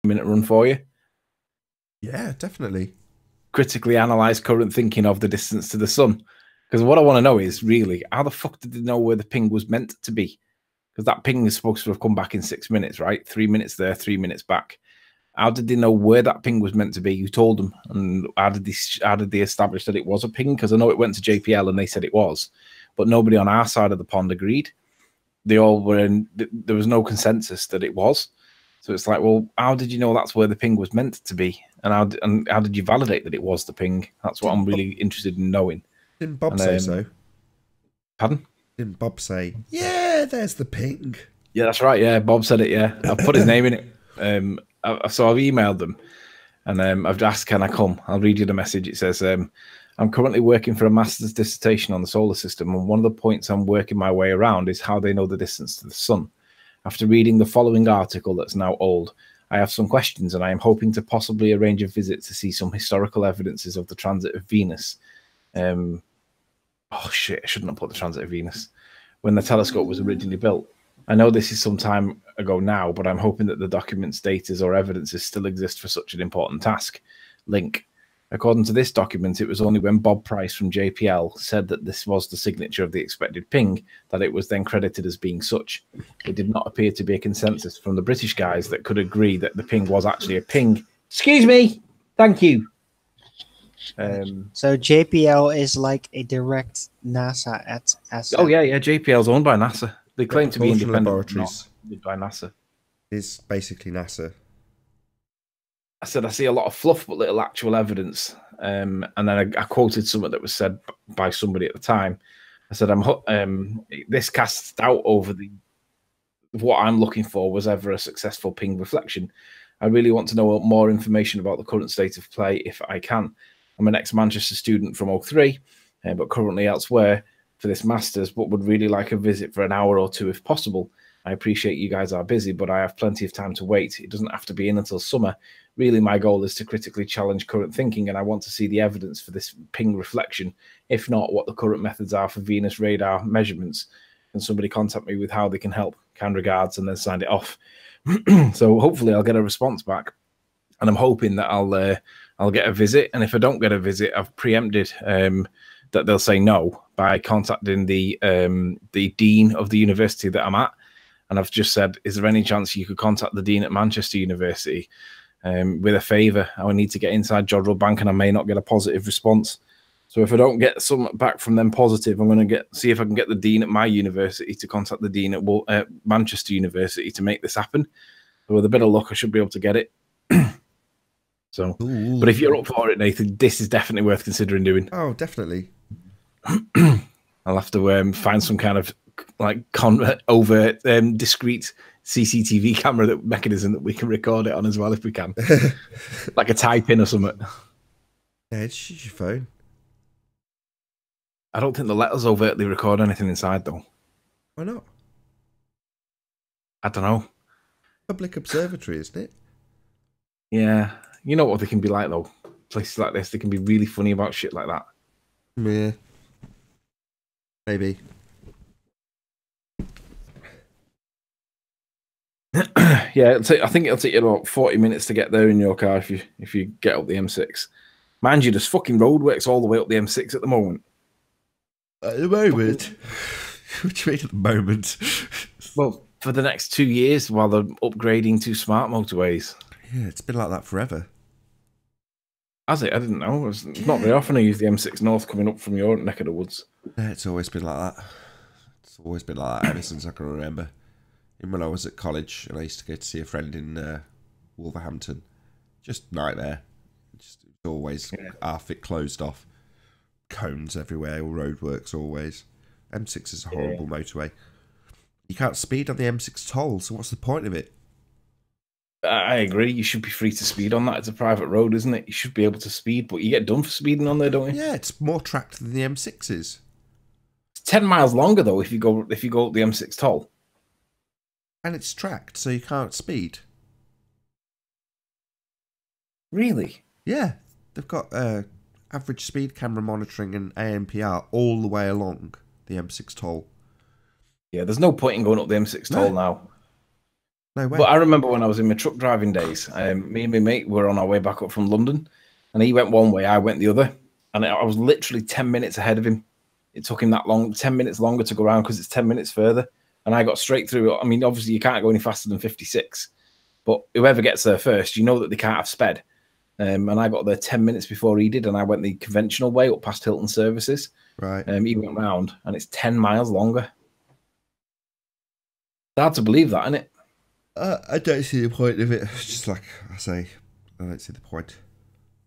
minute run for you. Yeah, definitely. Critically analyze current thinking of the distance to the sun. Because what I want to know is really, how the fuck did they know where the ping was meant to be? Because that ping is supposed to have come back in 6 minutes, right? 3 minutes there, 3 minutes back. How did they know where that ping was meant to be? Who told them? And how did they establish that it was a ping? Because I know it went to JPL and they said it was, but nobody on our side of the pond agreed. They all were in. There was no consensus that it was. So it's like, well, how did you know that's where the ping was meant to be? And how did you validate that it was the ping? That's what I'm really interested in knowing. Didn't Bob And, say so? Pardon? Didn't Bob say, yeah, there's the ping? Yeah, that's right. Yeah, Bob said it. Yeah, I've put his name in it. So I've emailed them, and I've asked, can I come? I'll read you the message. It says, I'm currently working for a master's dissertation on the solar system, and one of the points I'm working my way around is how they know the distance to the sun. After reading the following article that's now old, I have some questions, and I am hoping to possibly arrange a visit to see some historical evidences of the transit of Venus. Oh shit, I shouldn't have put the transit of Venus. When the telescope was originally built. I know this is some time ago now, but I'm hoping that the documents, datas, or evidences still exist for such an important task. Link. According to this document, it was only when Bob Price from JPL said that this was the signature of the expected ping that it was then credited as being such. It did not appear to be a consensus from the British guys that could agree that the ping was actually a ping. Excuse me. Thank you. So JPL is like a direct NASA asset. Oh yeah. JPL's owned by NASA. They claim to be independent laboratories by NASA. Is basically NASA. I said I see a lot of fluff, but little actual evidence. And then I quoted something that was said by somebody at the time. I said, this casts doubt over what I'm looking for was ever a successful ping reflection. I really want to know more information about the current state of play if I can. I'm an ex-Manchester student from 03, but currently elsewhere for this master's, but would really like a visit for an hour or two if possible. I appreciate you guys are busy, but I have plenty of time to wait. It doesn't have to be in until summer. Really, my goal is to critically challenge current thinking, and I want to see the evidence for this ping reflection. If not, what the current methods are for Venus radar measurements. Can somebody contact me with how they can help? Kind regards, and then signed it off. So hopefully I'll get a response back, and I'm hoping that I'll get a visit. And if I don't get a visit, I've preempted that they'll say no by contacting the dean of the university that I'm at. And I've just said, is there any chance you could contact the dean at Manchester University with a favour? I need to get inside Jodrell Bank and I may not get a positive response. So if I don't get something back from them positive, I'm going to see if I can get the dean at my university to contact the dean at Manchester University to make this happen. So with a bit of luck, I should be able to get it. So, ooh. But if you're up for it, Nathan, this is definitely worth considering doing. Oh, definitely. I'll have to find some kind of like overt, discreet CCTV camera mechanism that we can record it on as well if we can, like a tie pin or something. Yeah, just use your phone. I don't think the letters overtly record anything inside though. Why not? I don't know. Public observatory, isn't it? Yeah, you know what they can be like though. Places like this, they can be really funny about shit like that. Yeah, maybe. Yeah, I think it'll take you about 40 minutes to get there in your car if you get up the M6. Mind you, there's fucking roadworks all the way up the M6 at the moment. At the moment? What do you mean at the moment? Well, for the next 2 years while they're upgrading to smart motorways. Yeah, it's been like that forever. Has it? I didn't know. It's not very often I use the M6 North coming up from your neck of the woods. Yeah, it's always been like that. It's always been like that ever since I can remember. Even when I was at college and I used to go to see a friend in Wolverhampton. Just nightmare. Just always half it closed off. Cones everywhere, roadworks always. M6 is a horrible motorway. You can't speed on the M6 toll, so what's the point of it? I agree. You should be free to speed on that. It's a private road, isn't it? You should be able to speed, but you get done for speeding on there, don't you? Yeah, it's more tracked than the M6 is. It's 10 miles longer though if you go up the M6 toll. And it's tracked, so you can't speed. Really? Yeah. They've got average speed camera monitoring and ANPR all the way along the M6 toll. Yeah, there's no point in going up the M6 toll now. No way. But I remember when I was in my truck driving days, me and my mate were on our way back up from London, and he went one way, I went the other, and I was literally 10 minutes ahead of him. It took him that long, 10 minutes longer to go around because it's 10 minutes further, and I got straight through. I mean, obviously you can't go any faster than 56, but whoever gets there first, you know that they can't have sped. And I got there 10 minutes before he did, and I went the conventional way up past Hilton Services. Right. He went round, and it's 10 miles longer. It's hard to believe that, isn't it? I don't see the point of it. It's just like I say, I don't see the point.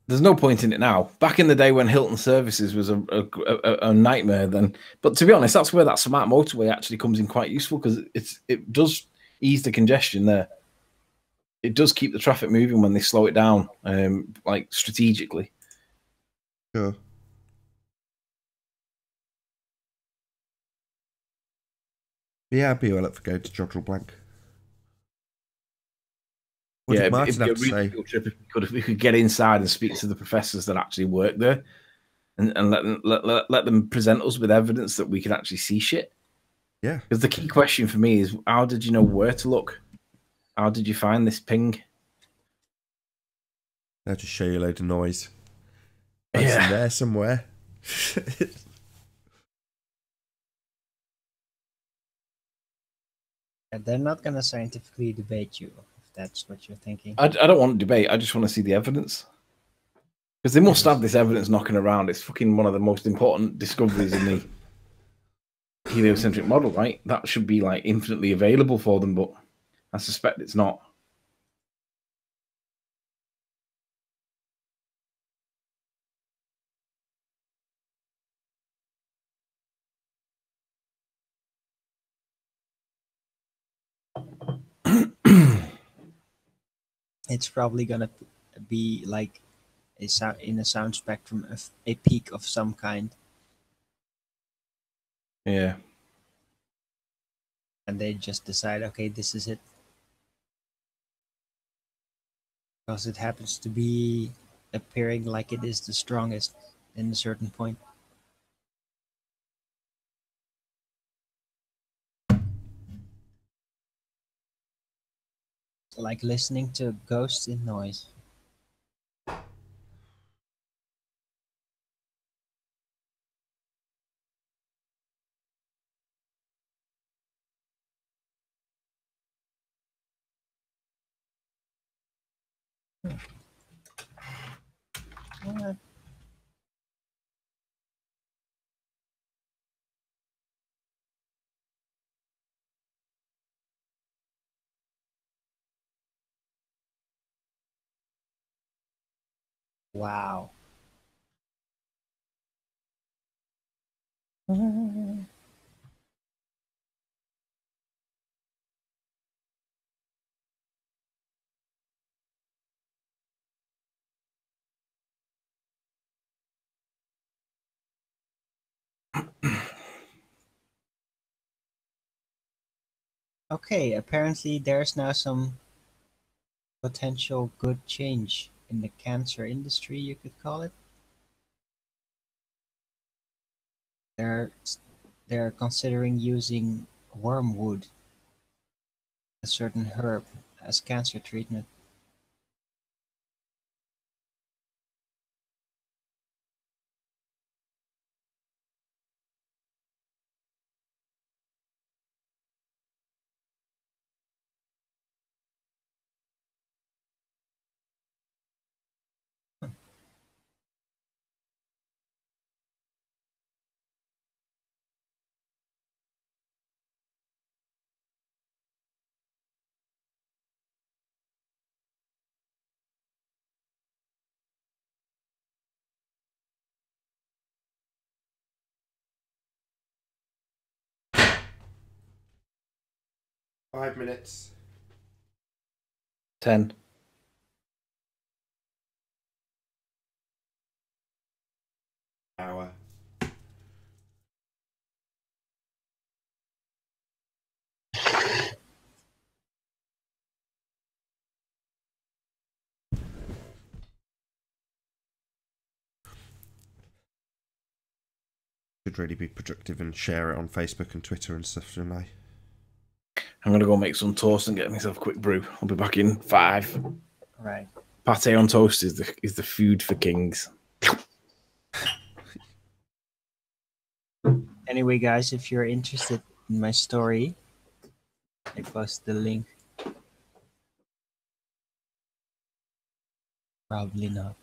There's no point in it now. Back in the day when Hilton Services was a nightmare, then. But to be honest, that's where that smart motorway actually comes in quite useful, because it does ease the congestion there. It does keep the traffic moving when they slow it down, like strategically. Sure. Yeah, I'd be well up for going to Jodrell Blank. What did Martin have to say? Cool trip if we could get inside and speak to the professors that actually work there, and let them present us with evidence that we can actually see shit. Yeah. Because the key question for me is, how did you know where to look? How did you find this ping? They'll just show you a load of noise. It's in there somewhere. They're not going to scientifically debate you, if that's what you're thinking. I don't want to debate. I just want to see the evidence. Because they must have this evidence knocking around. It's fucking one of the most important discoveries in the heliocentric model, right? That should be like infinitely available for them, but I suspect it's not. It's probably going to be like in a sound spectrum of a peak of some kind. Yeah. And they just decide, okay, this is it. Because it happens to be appearing like it is the strongest in a certain point. Like listening to ghosts in noise. Wow. Okay, apparently there's now some potential good change in the cancer industry, you could call it. They're considering using wormwood, a certain herb, as cancer treatment. Five minutes. 10. Hour. Should really be productive and share it on Facebook and Twitter and stuff, shouldn't I? I'm gonna go make some toast and get myself a quick brew. I'll be back in 5. Right. Pate on toast is the food for kings. Anyway, guys, if you're interested in my story, I posted the link. Probably not.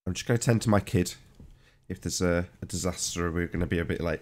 I'm just going to tend to my kid. If there's a disaster, we're going to be a bit late.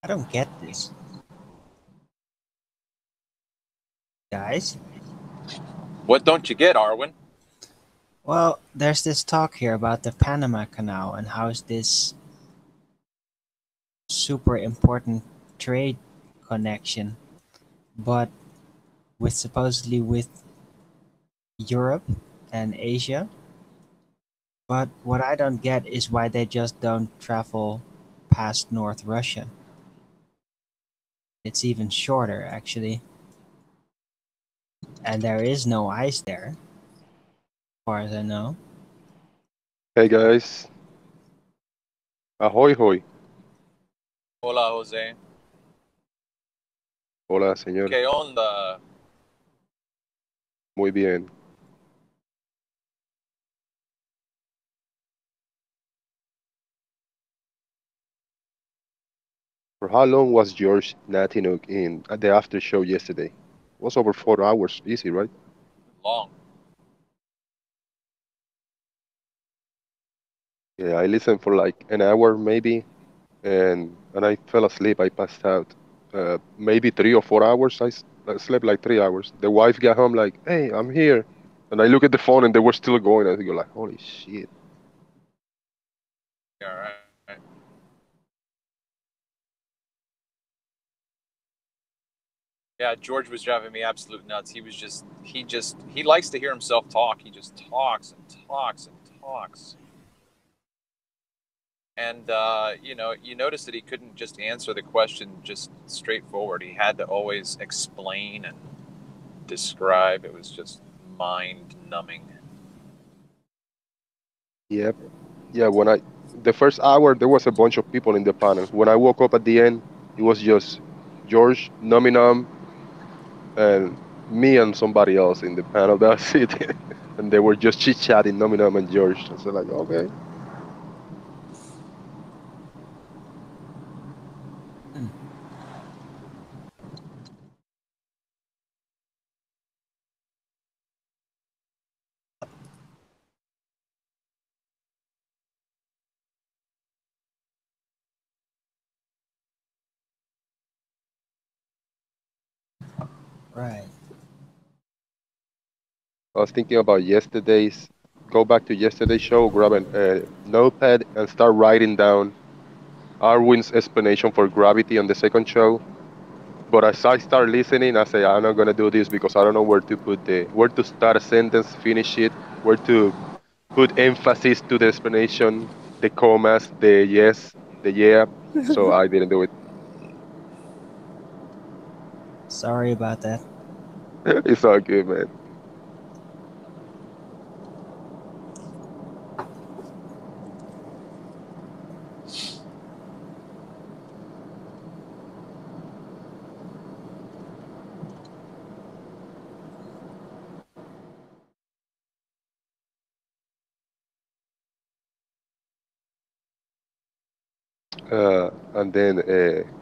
I don't get this. Guys? What don't you get, Arwen? Well, there's this talk here about the Panama Canal and how is this super important trade connection, but with supposedly with Europe and Asia. But what I don't get is why they just don't travel past North Russia. It's even shorter, actually. And there is no ice there, as far as I know. Hey guys. Ahoy hoy. Hola, Jose. Hola, señor. ¿Qué onda? Muy bien. For how long was George Nathan Oakley in at the after show yesterday? It was over 4 hours. Easy, right? Long. Yeah, I listened for like an hour maybe, and I fell asleep. I passed out. maybe 3 or 4 hours. I slept like 3 hours. The wife got home like, "Hey, I'm here," and I look at the phone and they were still going. I go like, "Holy shit!" Yeah, right. Yeah, George was driving me absolute nuts. He likes to hear himself talk. He just talks and talks and talks. And, you notice that he couldn't just answer the question just straightforward. He had to always explain and describe. It was just mind numbing. Yep. Yeah. The first hour there was a bunch of people in the panel. When I woke up at the end, it was just George, Nominum, and me and somebody else in the panel. That's it. And they were just chit chatting, Nominum and George. I was like, okay. Right. I was thinking about yesterday's. Go back to yesterday's show, grab a notepad, and start writing down Arwin's explanation for gravity on the second show. But as I start listening, I say I'm not gonna do this because I don't know where to start a sentence, finish it, where to put emphasis to the explanation, the commas, the yes, the yeah. So I didn't do it. Sorry about that. It's all good, man. And then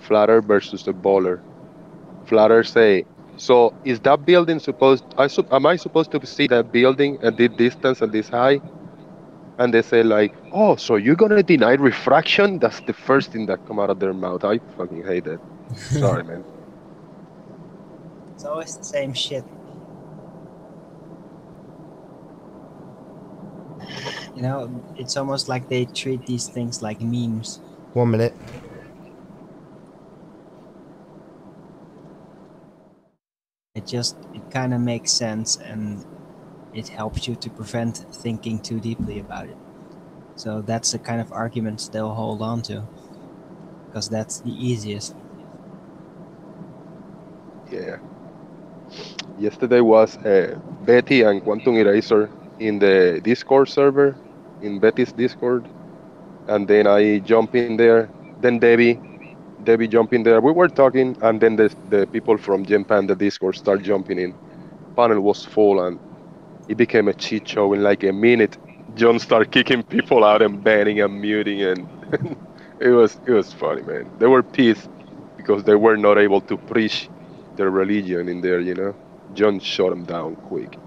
Flatter versus the Bowler. Flatter say, so is that building am I supposed to see that building at this distance and this high? And they say like, oh, so you're gonna deny refraction? That's the first thing that come out of their mouth. I fucking hate that. Sorry, man. It's always the same shit. You know, it's almost like they treat these things like memes. 1 minute. It kind of makes sense, and it helps you to prevent thinking too deeply about it. So that's the kind of arguments they'll hold on to, because that's the easiest. Yeah. Yesterday was Betty and Quantum Eraser in the Discord server, in Betty's Discord, and then I jump in there. Then Debbie jump in there. We were talking, and then the people from Gen Panda Discord start jumping in. Panel was full, and it became a cheat show in like a minute. John started kicking people out and banning and muting, and it was funny, man. They were pissed because they were not able to preach their religion in there, you know. John shut them down quick.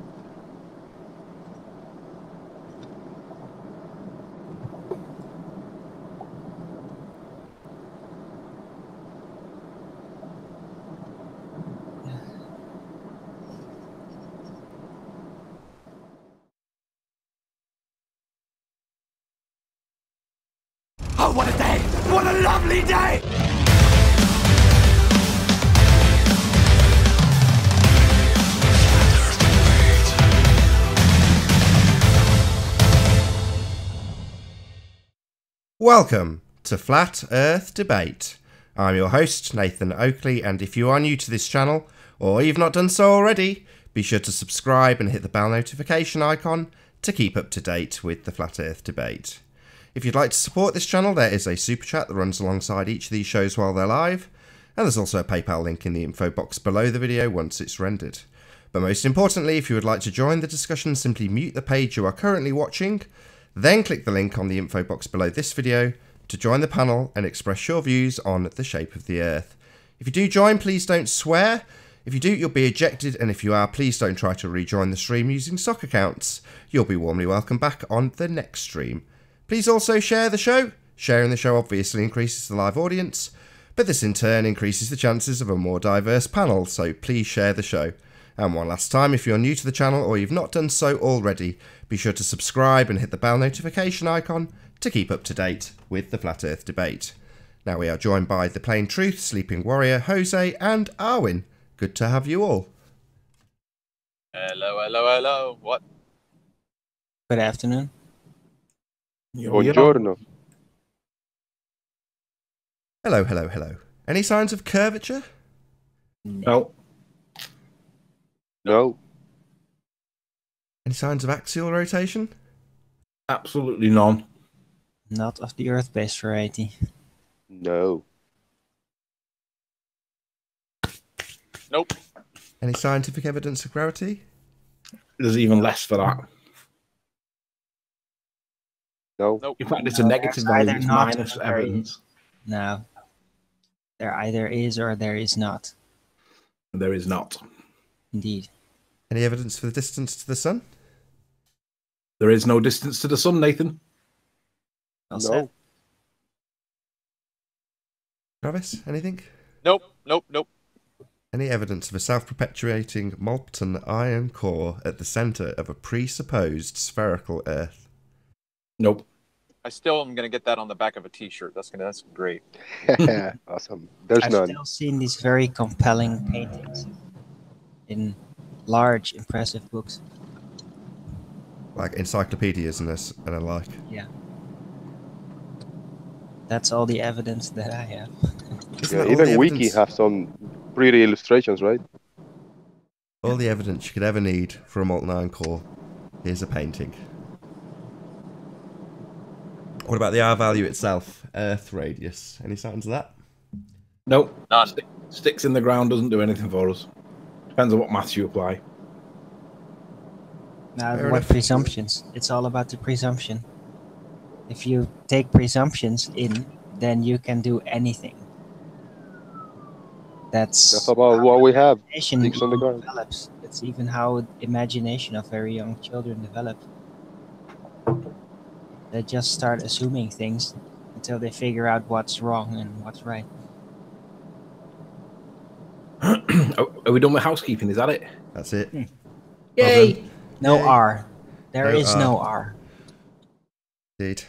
Oh, what a day! What a lovely day! Welcome to Flat Earth Debate. I'm your host, Nathan Oakley, and if you are new to this channel, or you've not done so already, be sure to subscribe and hit the bell notification icon to keep up to date with the Flat Earth Debate. If you'd like to support this channel, there is a super chat that runs alongside each of these shows while they're live, and there's also a PayPal link in the info box below the video once it's rendered. But most importantly, if you would like to join the discussion, simply mute the page you are currently watching, then click the link on the info box below this video to join the panel and express your views on the shape of the Earth. If you do join, please don't swear. If you do, you'll be ejected, and if you are, please don't try to rejoin the stream using sock accounts. You'll be warmly welcome back on the next stream. Please also share the show. Sharing the show obviously increases the live audience, but this in turn increases the chances of a more diverse panel, so please share the show. And one last time, if you're new to the channel or you've not done so already, be sure to subscribe and hit the bell notification icon to keep up to date with the Flat Earth debate. Now we are joined by the Plain Truth, Sleeping Warrior, Jose and Arwin. Good to have you all. Hello, hello, hello. What? Good afternoon. Buongiorno. Hello, hello, hello. Any signs of curvature? No. No. Any signs of axial rotation? Absolutely none. Not of the Earth-based variety. No. Nope. Any scientific evidence of gravity? There's even less for that. No. Nope. In fact, it's a No, negative there's value. either It's not minus or there evidence. No. There either is or there is not. There is not. Indeed. Any evidence for the distance to the sun? There is no distance to the sun, Nathan. Well No. said. Travis, anything? Nope. Nope. Nope. Any evidence of a self-perpetuating molten iron core at the centre of a presupposed spherical Earth? Nope. I still am gonna get that on the back of a T-shirt. That's great. Awesome. There's I've none. still seen these very compelling paintings in large, impressive books. Like encyclopedias and a like. Yeah. That's all the evidence that I have. Isn't Yeah, that all the even Wiki evidence- have some pretty illustrations, right? all the evidence you could ever need for a molten iron core? Here's a painting. What about the R value itself? Earth radius. Any signs of that? Nope. None. Sticks in the ground doesn't do anything for us. Depends on what maths you apply. Now, Fair what enough. presumptions? It's all about the presumption. If you take presumptions in, then you can do anything. That's That's about what we have. imagination Sticks on the ground. develops. It's even how imagination of very young children develops. They just start assuming things until they figure out what's wrong and what's right. Are we done with housekeeping? Is that it? That's it. Yay! No Yay. R. There No is R. no R. Indeed.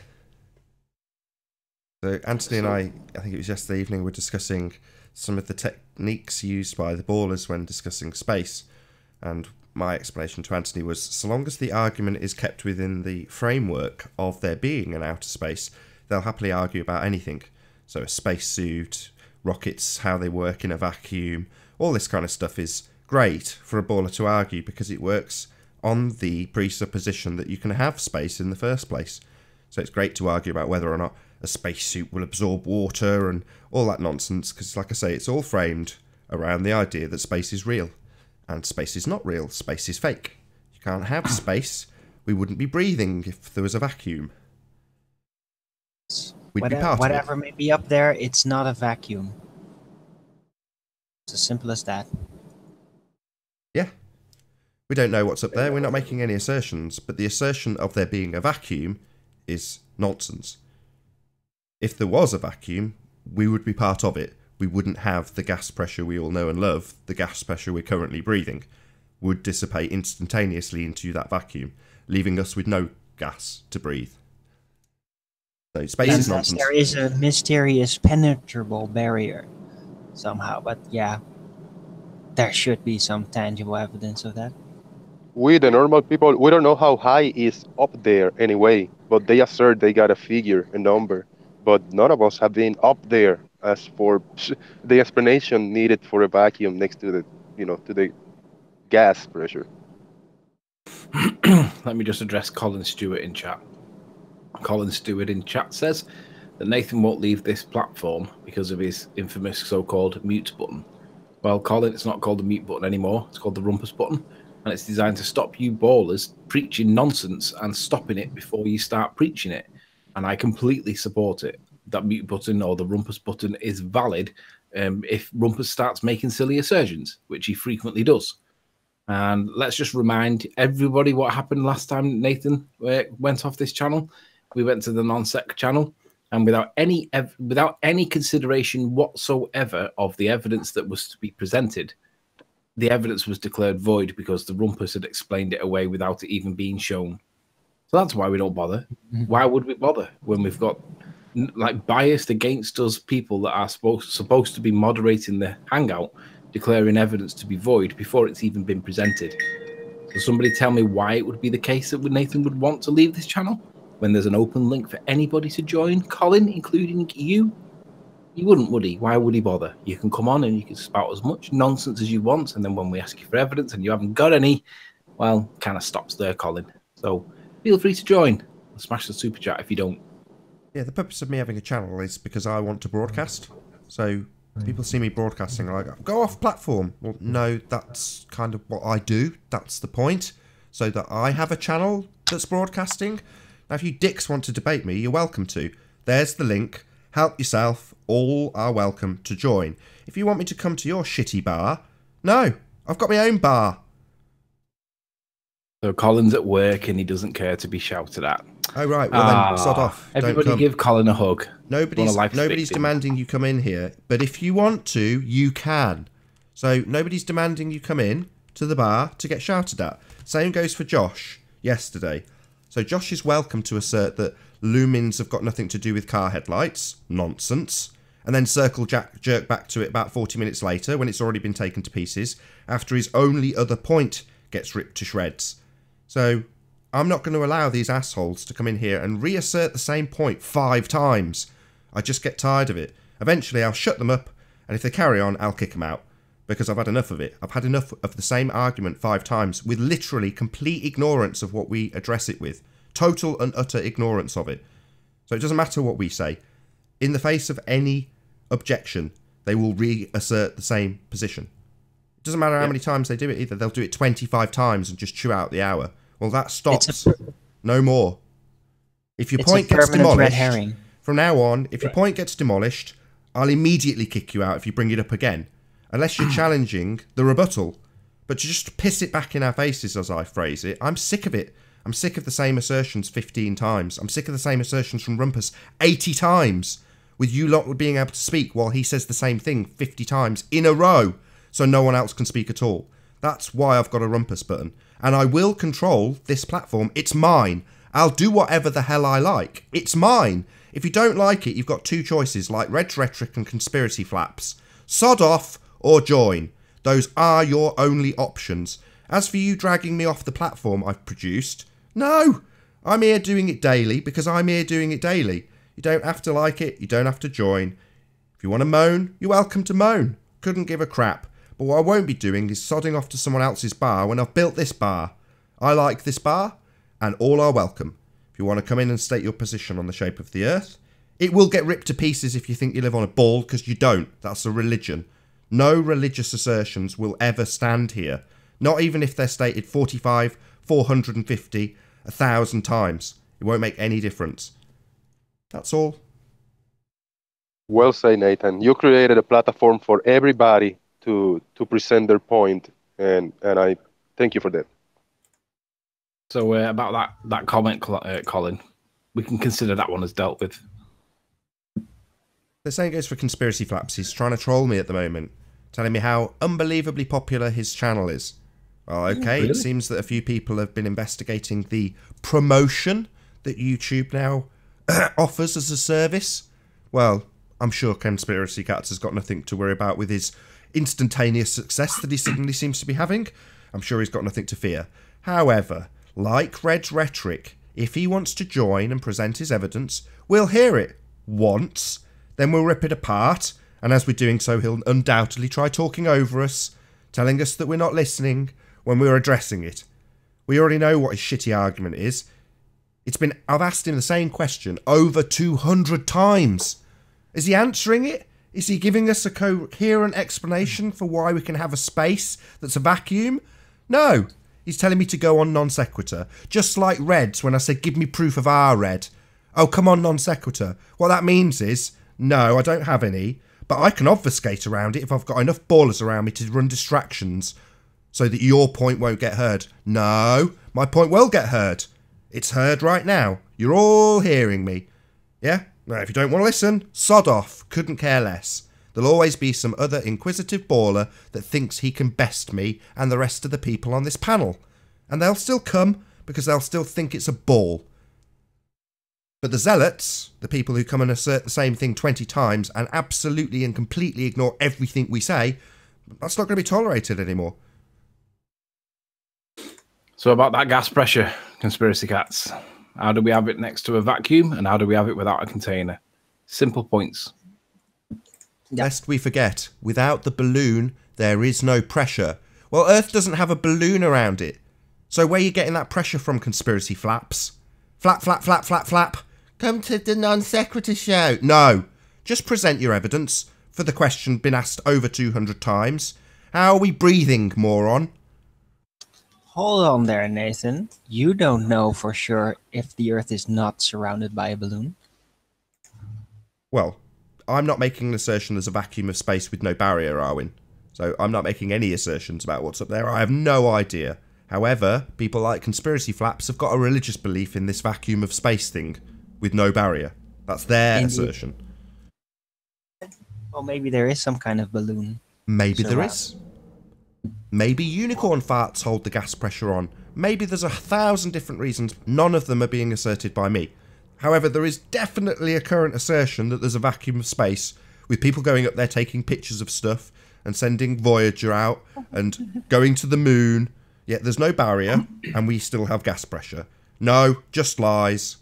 So Anthony and I think it was yesterday evening, were discussing some of the techniques used by the ballers when discussing space. And my explanation to Anthony was, so long as the argument is kept within the framework of there being an outer space, they'll happily argue about anything. So a spacesuit, rockets, how they work in a vacuum, all this kind of stuff is great for a baller to argue because it works on the presupposition that you can have space in the first place. So it's great to argue about whether or not a spacesuit will absorb water and all that nonsense, because like I say, it's all framed around the idea that space is real. And space is not real, space is fake. You can't have space. We wouldn't be breathing if there was a vacuum. We'd be part of Whatever may be up there, it's not a vacuum. It's as simple as that. it. Yeah. We don't know what's up there, we're not making any assertions, but the assertion of there being a vacuum is nonsense. If there was a vacuum, we would be part of it. We wouldn't have the gas pressure we all know and love. The gas pressure we're currently breathing would dissipate instantaneously into that vacuum, leaving us with no gas to breathe. So space is Unless nonsense. there is a mysterious penetrable barrier somehow, but yeah, there should be some tangible evidence of that. We, the normal people, we don't know how high is up there anyway, but they assert they got a figure, a number. But none of us have been up there as for the explanation needed for a vacuum next to the, to the gas pressure. Let me just address Colin Stewart in chat. Colin Stewart in chat says that Nathan won't leave this platform because of his infamous so-called mute button. Well, Colin, it's not called the mute button anymore. It's called the rumpus button. And it's designed to stop you ballers preaching nonsense and stopping it before you start preaching it. And I completely support it. That mute button or the rumpus button is valid if Rumpus starts making silly assertions, which he frequently does. And let's just remind everybody what happened last time Nathan went off this channel. We went to the non-sec channel and without any consideration whatsoever of the evidence that was to be presented, the evidence was declared void because the rumpus had explained it away without it even being shown. So that's why we don't bother. Why would we bother when we've got like biased against us people that are supposed to be moderating the hangout, declaring evidence to be void before it's even been presented? So somebody tell me why it would be the case that Nathan would want to leave this channel when there's an open link for anybody to join, Colin, including you. He wouldn't, would he? Why would he bother? You can come on and you can spout as much nonsense as you want, and then when we ask you for evidence and you haven't got any, well, kind of stops there, Colin. So feel free to join. Smash the super chat if you don't. Yeah, the purpose of me having a channel is because I want to broadcast. So people see me broadcasting like, go off platform. Well, no, that's kind of what I do. That's the point. So that I have a channel that's broadcasting. Now, if you dicks want to debate me, you're welcome to. There's the link. Help yourself. All are welcome to join. If you want me to come to your shitty bar, no, I've got my own bar. So Colin's at work and he doesn't care to be shouted at. Oh, right. Well, then, sod off. Everybody give Colin a hug. Nobody's demanding you come in here. But if you want to, you can. So nobody's demanding you come in to the bar to get shouted at. Same goes for Josh yesterday. So Josh is welcome to assert that lumens have got nothing to do with car headlights. Nonsense. And then jerk back to it about 40 minutes later when it's already been taken to pieces after his only other point gets ripped to shreds. So I'm not going to allow these assholes to come in here and reassert the same point 5 times. I just get tired of it. Eventually I'll shut them up, and if they carry on, I'll kick them out. Because I've had enough of it. I've had enough of the same argument 5 times with literally complete ignorance of what we address it with. Total and utter ignorance of it. So it doesn't matter what we say. In the face of any objection, they will reassert the same position. It doesn't matter how many times they do it either. They'll do it 25 times and just chew out the hour. Well, that stops. No more. If your point gets demolished, from now on, if your point gets demolished, I'll immediately kick you out if you bring it up again. Unless you're challenging the rebuttal. But to just piss it back in our faces, as I phrase it, I'm sick of it. I'm sick of the same assertions 15 times. I'm sick of the same assertions from Rumpus 80 times. With you lot being able to speak while he says the same thing 50 times in a row. So no one else can speak at all. That's why I've got a Rumpus button. And I will control this platform. It's mine. I'll do whatever the hell I like. It's mine. If you don't like it, you've got 2 choices, like Red's Rhetoric and Conspiracy Flaps. Sod off or join. Those are your only options. As for you dragging me off the platform I've produced, no. I'm here doing it daily because I'm here doing it daily. You don't have to like it. You don't have to join. If you want to moan, you're welcome to moan. Couldn't give a crap. But what I won't be doing is sodding off to someone else's bar when I've built this bar. I like this bar, and all are welcome. If you want to come in and state your position on the shape of the earth, it will get ripped to pieces if you think you live on a ball, because you don't. That's a religion. No religious assertions will ever stand here. Not even if they're stated 45, 450, 1,000 times. It won't make any difference. That's all. Well said, Nathan. You created a platform for everybody to present their point, and I thank you for that. So about that comment, Colin, we can consider that one as dealt with. The same goes for Conspiracy Flaps. He's trying to troll me at the moment, telling me how unbelievably popular his channel is. Well, okay, really? It seems that a few people have been investigating the promotion that YouTube now offers as a service. Well, I'm sure Conspiracy Cats has got nothing to worry about with his instantaneous success that he suddenly seems to be having. I'm sure he's got nothing to fear. However, like Red's Rhetoric, if he wants to join and present his evidence, we'll hear it once, then we'll rip it apart, and as we're doing so, he'll undoubtedly try talking over us, telling us that we're not listening when we're addressing it. We already know what his shitty argument is. I've asked him the same question over 200 times. Is he answering it? Is he giving us a coherent explanation for why we can have a space that's a vacuum? No. He's telling me to go on non sequitur. Just like Red's when I said, give me proof of our Red. Oh, come on non sequitur. What that means is, no, I don't have any, but I can obfuscate around it if I've got enough ballers around me to run distractions so that your point won't get heard. No, my point will get heard. It's heard right now. You're all hearing me. Yeah? Now, if you don't want to listen, sod off. Couldn't care less. There'll always be some other inquisitive baller that thinks he can best me and the rest of the people on this panel. And they'll still come because they'll still think it's a ball. But the zealots, the people who come and assert the same thing 20 times and absolutely and completely ignore everything we say, that's not going to be tolerated anymore. So about that gas pressure, conspiracy cats. How do we have it next to a vacuum and how do we have it without a container? Simple points. Yep. Lest we forget, without the balloon, there is no pressure. Well, Earth doesn't have a balloon around it. So where are you getting that pressure from, conspiracy flaps? Flap, flap, flap, flap, flap. Come to the non-sequitur show. No. Just present your evidence for the question been asked over 200 times. How are we breathing, moron? Hold on there, Nathan. You don't know for sure if the Earth is not surrounded by a balloon. Well, I'm not making an assertion there's a vacuum of space with no barrier, Arwin. So I'm not making any assertions about what's up there. I have no idea. However, people like conspiracy flaps have got a religious belief in this vacuum of space thing with no barrier. That's their assertion. Well, maybe there is some kind of balloon. Maybe there is. Maybe unicorn farts hold the gas pressure on. Maybe there's 1,000 different reasons. None of them are being asserted by me. However, there is definitely a current assertion that there's a vacuum of space with people going up there taking pictures of stuff and sending Voyager out and going to the moon. Yet there's no barrier and we still have gas pressure. No, just lies.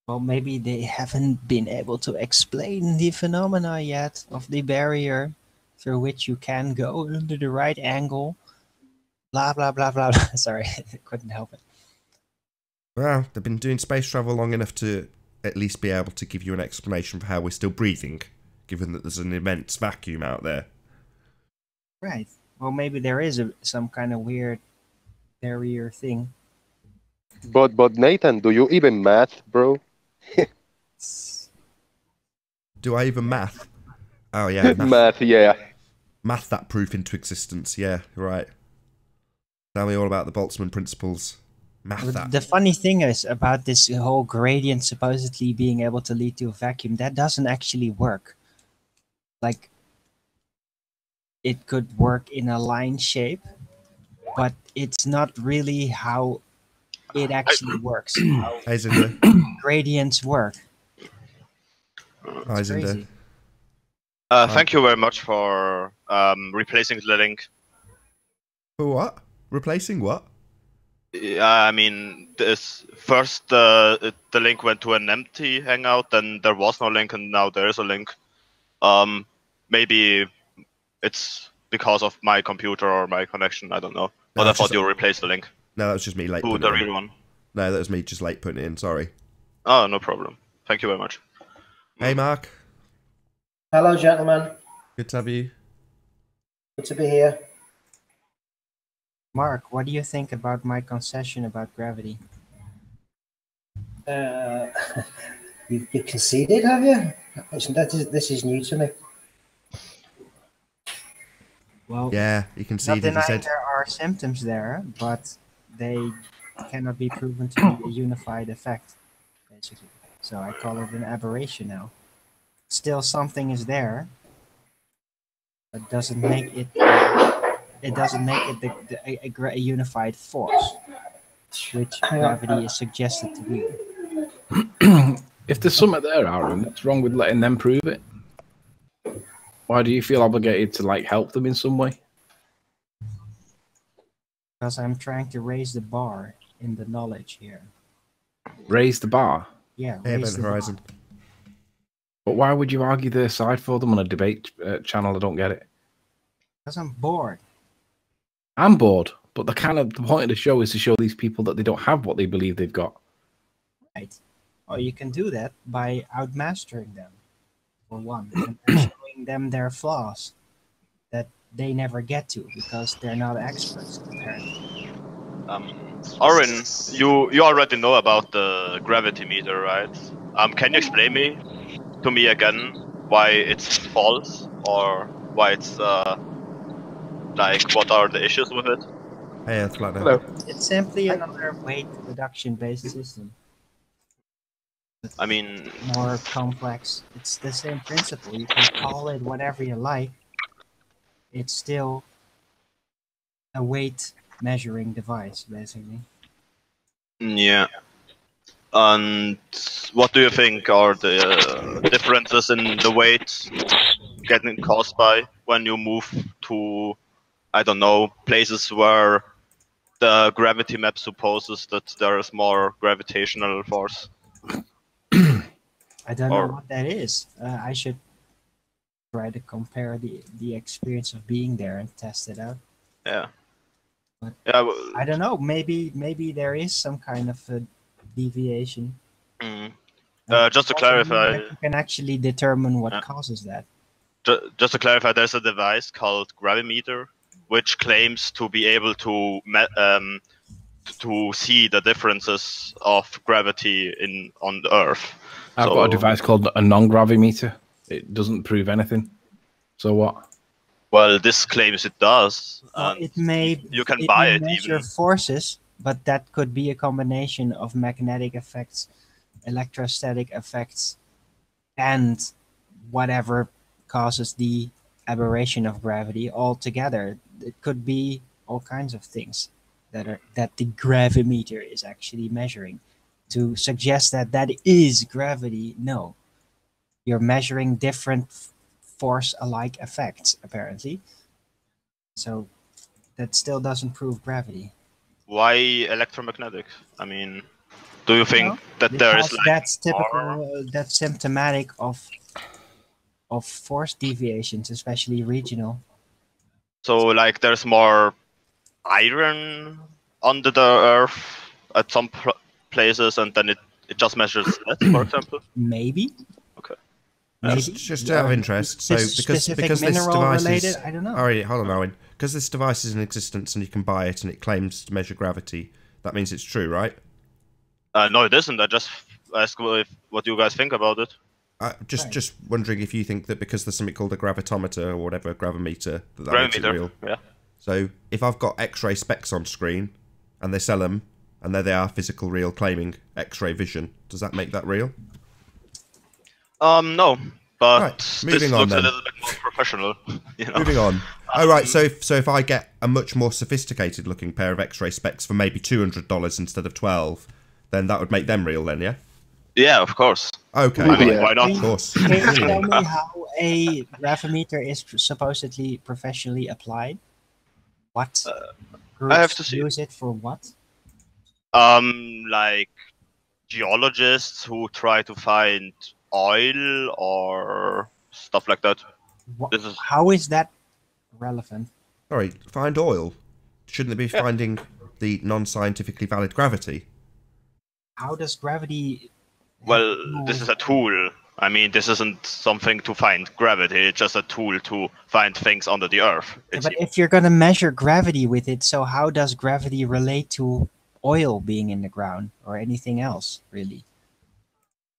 Well, maybe they haven't been able to explain the phenomena yet of the barrier through which you can go under the right angle. Blah, blah, blah, blah, blah. Sorry, I couldn't help it. Well, they've been doing space travel long enough to at least be able to give you an explanation for how we're still breathing, given that there's an immense vacuum out there. Right. Well, maybe there is some kind of weird barrier thing. But Nathan, do you even math, bro? Do I even math? Oh yeah, Math, yeah. Math that proof into existence. Yeah, right. Tell me all about the Boltzmann principles. Math that. The funny thing is about this whole gradient supposedly being able to lead to a vacuum, that doesn't actually work. Like, it could work in a line shape, but it's not really how it actually works. How gradients work. Hi, Zinder. Thank you very much for replacing the link. For what? Replacing what? I mean, this first the link went to an empty hangout, then there was no link, and now there is a link. Maybe it's because of my computer or my connection. I don't know. But I thought you replaced the link. No, that was just me late. To the real one. No, that was me just late putting it in. Sorry. Oh, no problem. Thank you very much. Hey, Mark. Hello, gentlemen. Good to have you. Good to be here. Mark, what do you think about my concession about gravity? You conceded, have you? This is new to me. Well, yeah, he conceded. Not He said there are symptoms there, but they cannot be proven to be a unified effect, basically. So I call it an aberration now. Still, something is there, but doesn't make it. It doesn't make it a unified force, which gravity is suggested to be. If there's something there, Aaron, what's wrong with letting them prove it? Why do you feel obligated to like help them in some way? Because I'm trying to raise the bar in the knowledge here. Raise the bar? Yeah, Event Horizon. Bar. But why would you argue their side for them on a debate channel? I don't get it. Because I'm bored. I'm bored, but the point of the show is to show these people that they don't have what they believe they've got. Right. Or you can do that by outmastering them, for one, and showing them their flaws that they never get to because they're not experts, apparently. Orin, you already know about the gravity meter, right? Can you explain to me again why it's false or why it's like what are the issues with it? Hey, Flatner. Hello. It's simply another weight reduction-based system. I mean, More complex. It's the same principle. You can call it whatever you like. It's still a weight measuring device, basically. yeah. And what do you think are the differences in the weight getting caused by when you move to, I don't know, places where the gravity map supposes that there is more gravitational force? I don't know Or- what that is. I should try to compare the experience of being there and test it out. Yeah. But Yeah. I don't know. Maybe there is some kind of a deviation. Mm. And Just to also mean clarify, that you can actually determine what Yeah. causes that. just to clarify, there's a device called gravimeter, which claims to be able to to see the differences of gravity on the Earth. I've got a device called a non-gravimeter. It doesn't prove anything. So what? Well, this claims it does. Well, And it may you can buy may it measure even. forces, but that could be a combination of magnetic effects, electrostatic effects, and whatever causes the aberration of gravity altogether. It could be all kinds of things that the gravimeter is actually measuring. To suggest that that is gravity, no. You're measuring different force-alike effects, apparently. So that still doesn't prove gravity. Why electromagnetic? I mean, do you think that there is Because like that's more? typical. That's symptomatic of force deviations, especially regional. So like there's more iron under the Earth at some places, and then it just measures that, for example. Maybe. Okay. Maybe. Just out of interest, so because this mineral device related, is, I don't know. all right, hold on, Owen. Because this device is in existence and you can buy it and it claims to measure gravity, that means it's true, right? No, it isn't. I just ask what you guys think about it. Just wondering if you think that because there's something called a gravitometer or whatever, a gravimeter, that makes it real. Yeah. So if I've got X-ray specs on screen and they sell them and there they are, physical, real, claiming X-ray vision, does that make that real? No, but Right, this moving on looks then. a little bit more professional. You know? Moving on. Oh right, so if I get a much more sophisticated looking pair of X-ray specs for maybe $200 instead of $12, then that would make them real, then, yeah? Yeah, of course. Okay. I mean, Yeah. why not? Of course. Can you tell me how a gravimeter is supposedly professionally applied? What groups I have to see. use it for what? Like geologists who try to find oil or stuff like that. This is How is that relevant? Sorry, find oil. Shouldn't they be Yeah. finding the non-scientifically valid gravity? How does gravity? well, this is a tool. I mean, this isn't something to find gravity. It's just a tool to find things under the Earth. But if you're gonna measure gravity with it, so how does gravity relate to oil being in the ground or anything else, really?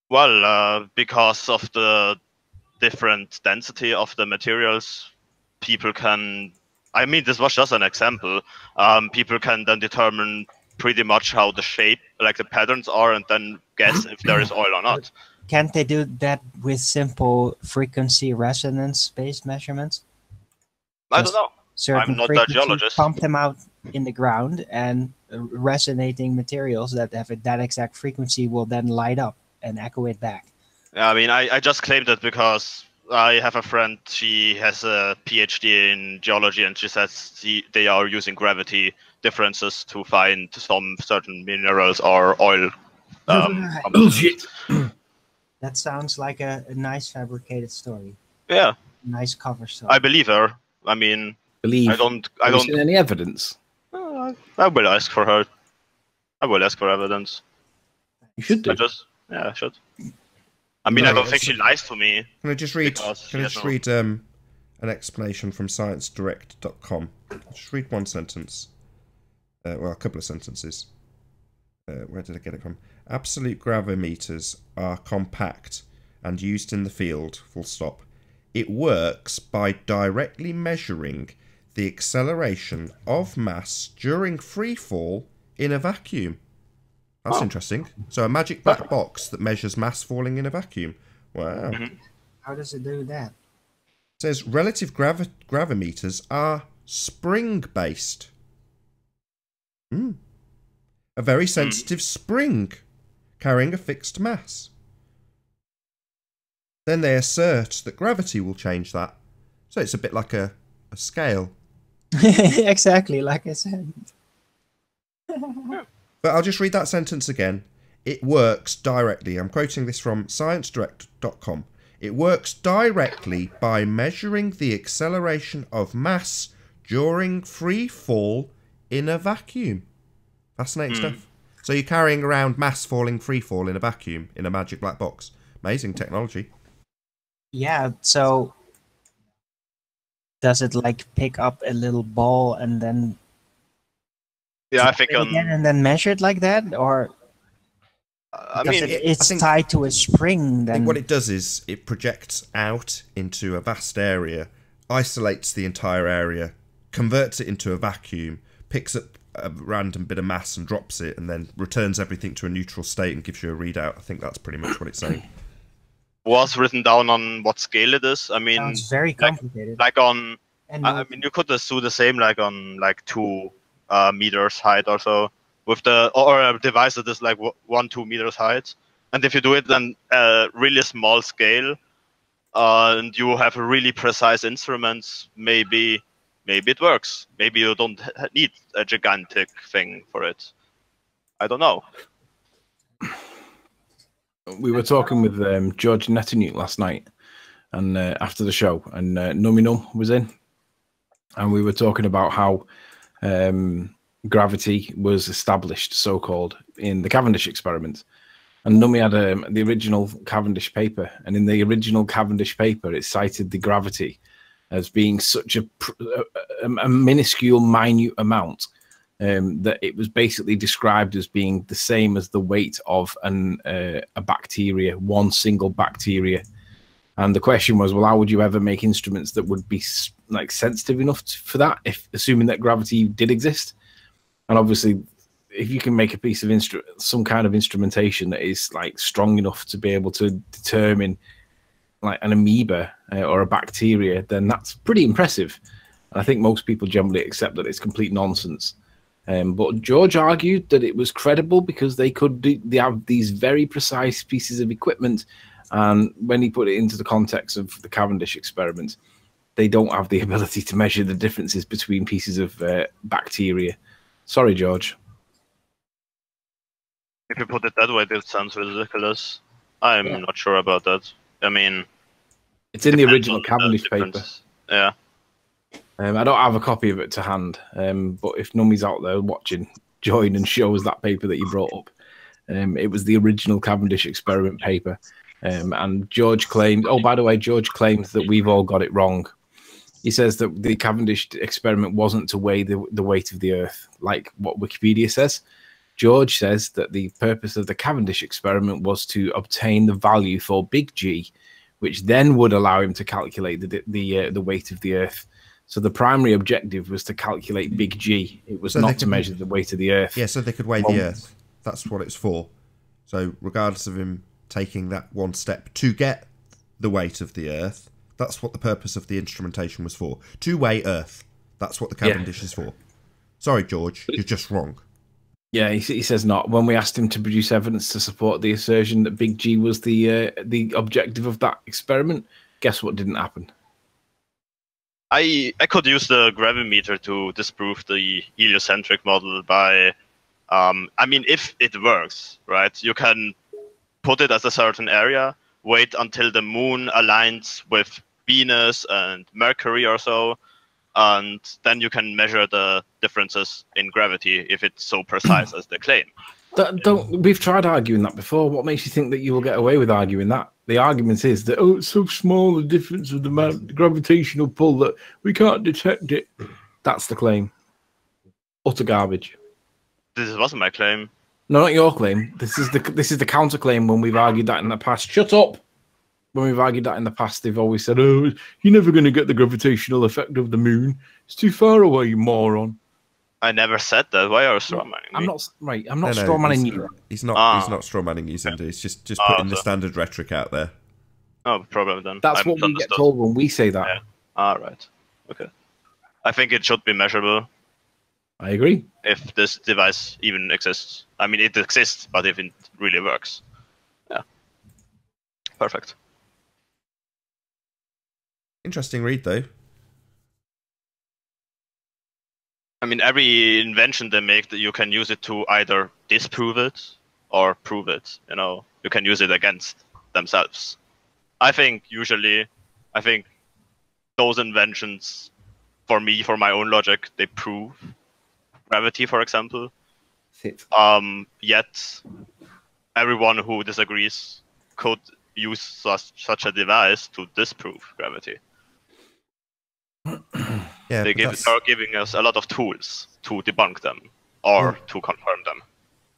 Well, because of the different density of the materials, people can. I mean, this was just an example. People can then determine pretty much how the shape, like the patterns are, and then guess if there is oil or not. Can't they do that with simple frequency resonance-based measurements? I don't know. Certain I'm not a frequencies, geologist. pump them out in the ground, and resonating materials that have that exact frequency will then light up and echo it back. Yeah, I mean, I just claimed it because I have a friend. She has a PhD in geology, and she says they are using gravity differences to find some certain minerals or oil. Bullshit. That sounds like a nice fabricated story. Yeah, Nice cover story. I believe her. I mean, Believe. I don't. Have you seen any evidence? I will ask for her. I will ask for evidence. You should do. I should. I mean, I No, don't think she lies to me. Can I just read? Because Can I she just has read an explanation from ScienceDirect.com? Just read one sentence. Well, a couple of sentences. Where did I get it from? Absolute gravimeters are compact and used in the field. Full stop. It works by directly measuring the acceleration of mass during free fall in a vacuum. That's interesting. So a magic black box that measures mass falling in a vacuum. Wow. How does it do that? It says relative gravimeters are spring-based. A very sensitive spring carrying a fixed mass. Then they assert that gravity will change that. So it's a bit like a scale. Exactly, like I said. But I'll just read that sentence again. It works directly. I'm quoting this from sciencedirect.com. It works directly by measuring the acceleration of mass during free fall in a vacuum. Fascinating stuff. So you're carrying around mass falling free fall in a vacuum in a magic black box. Amazing technology. Yeah, so does it like pick up a little ball and then Yeah, I think again and then measure it like that, or I mean, it's tied to a spring? I Then think what it does is it projects out into a vast area, isolates the entire area, converts it into a vacuum, picks up a random bit of mass and drops it, and then returns everything to a neutral state and gives you a readout. I think that's pretty much what it's saying. was written down on what scale it is. I mean, sounds very complicated. like on. And I mean, you could just do the same like on like 2 meters height or so with or a device that is like 1-2 meters height. And if you do it on a really small scale, and you have really precise instruments, maybe it works. Maybe you don't need a gigantic thing for it. I don't know. We were talking with George Netanyahu last night, and after the show, and Numinum was in, and we were talking about how gravity was established, so-called, in the Cavendish experiment. And Nummy had the original Cavendish paper, and in the original Cavendish paper, it cited the gravity as being such a minuscule, minute amount that it was basically described as being the same as the weight of a bacteria, one single bacteria. And the question was, well, how would you ever make instruments that would be like sensitive enough for that, if assuming that gravity did exist? And obviously, if you can make a piece of some kind of instrumentation that is like strong enough to be able to determine like an amoeba or a bacteria, then that's pretty impressive. And I think most people generally accept that it's complete nonsense. But George argued that it was credible because they have these very precise pieces of equipment, and when he put it into the context of the Cavendish experiment, they don't have the ability to measure the differences between pieces of bacteria. Sorry, George. If you put it that way, it sounds ridiculous. I'm not sure about that. I mean, it's in the original Cavendish paper. Yeah. I don't have a copy of it to hand, but if Nummy's out there watching, join and show us that paper that you brought up. It was the original Cavendish experiment paper. And George claimed, oh, by the way, George claims that we've all got it wrong. He says that the Cavendish experiment wasn't to weigh the weight of the Earth, like what Wikipedia says. George says that the purpose of the Cavendish experiment was to obtain the value for big G, which then would allow him to calculate the weight of the Earth. So the primary objective was to calculate big G. It was not to measure the weight of the Earth. Yeah, so they could weigh the Earth. That's what it's for. So regardless of him taking that one step to get the weight of the Earth, that's what the purpose of the instrumentation was for. To weigh Earth. That's what the Cavendish is for. Sorry, George, you're just wrong. Yeah, he says not. When we asked him to produce evidence to support the assertion that big G was the objective of that experiment, guess what didn't happen? I could use the gravimeter to disprove the heliocentric model by, I mean, if it works, right? You can put it as a certain area, wait until the moon aligns with Venus and Mercury or so, and then you can measure the differences in gravity if it's so precise as they claim. We've tried arguing that before. What makes you think that you will get away with arguing that? The argument is that, oh, it's so small, the difference of the gravitational pull, that we can't detect it. That's the claim. Utter garbage. This wasn't my claim. No, not your claim. This is the counterclaim when we've argued that in the past. Shut up. when we've argued that in the past, they've always said, "Oh, you're never going to get the gravitational effect of the moon. It's too far away, you moron." I never said that. Why are you strawmanning me? I'm not right. I'm not No, strawmanning you. He's not. He's not strawmanning you, Cinder. It's just putting the so- standard rhetoric out there. No problem then. That's I what we get misunderstood. told when we say that. Yeah. All right. Okay. I think it should be measurable I agree. if this device even exists. I mean, it exists, but if it really works. Yeah. Perfect. Interesting read, though. I mean, every invention they make, that you can use it to either disprove it or prove it. You know, you can use it against themselves. I think those inventions, for me, for my own logic, they prove gravity, for example. Sit. Yet, everyone who disagrees could use such a device to disprove gravity. Yeah, They are giving us a lot of tools to debunk them or to confirm them.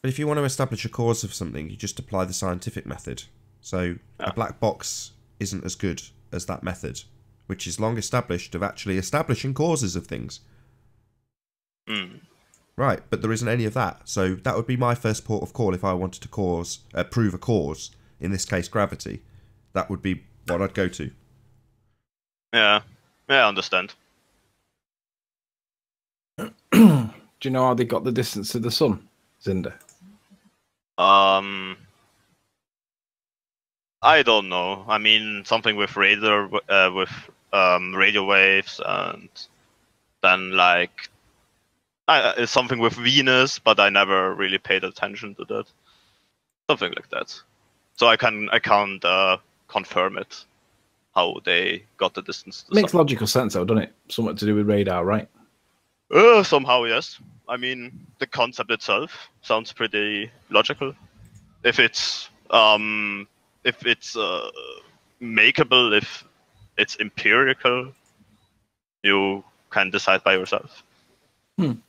But if you want to establish a cause of something, you just apply the scientific method. So a black box isn't as good as that method, which is long established of actually establishing causes of things. Right, but there isn't any of that. So that would be my first port of call if I wanted to prove a cause, in this case gravity. That would be what I'd go to. Yeah, I understand. Do you know how they got the distance to the sun, Cinder? I don't know. I mean, something with radar, radio waves, and then like it's something with Venus, but I never really paid attention to that. Something like that. So I can't confirm it. How they got the distance to the Makes sun. logical sense, though, doesn't it? Something to do with radar, right? Somehow, yes. I mean, the concept itself sounds pretty logical. If it's makeable, if it's empirical, you can decide by yourself. When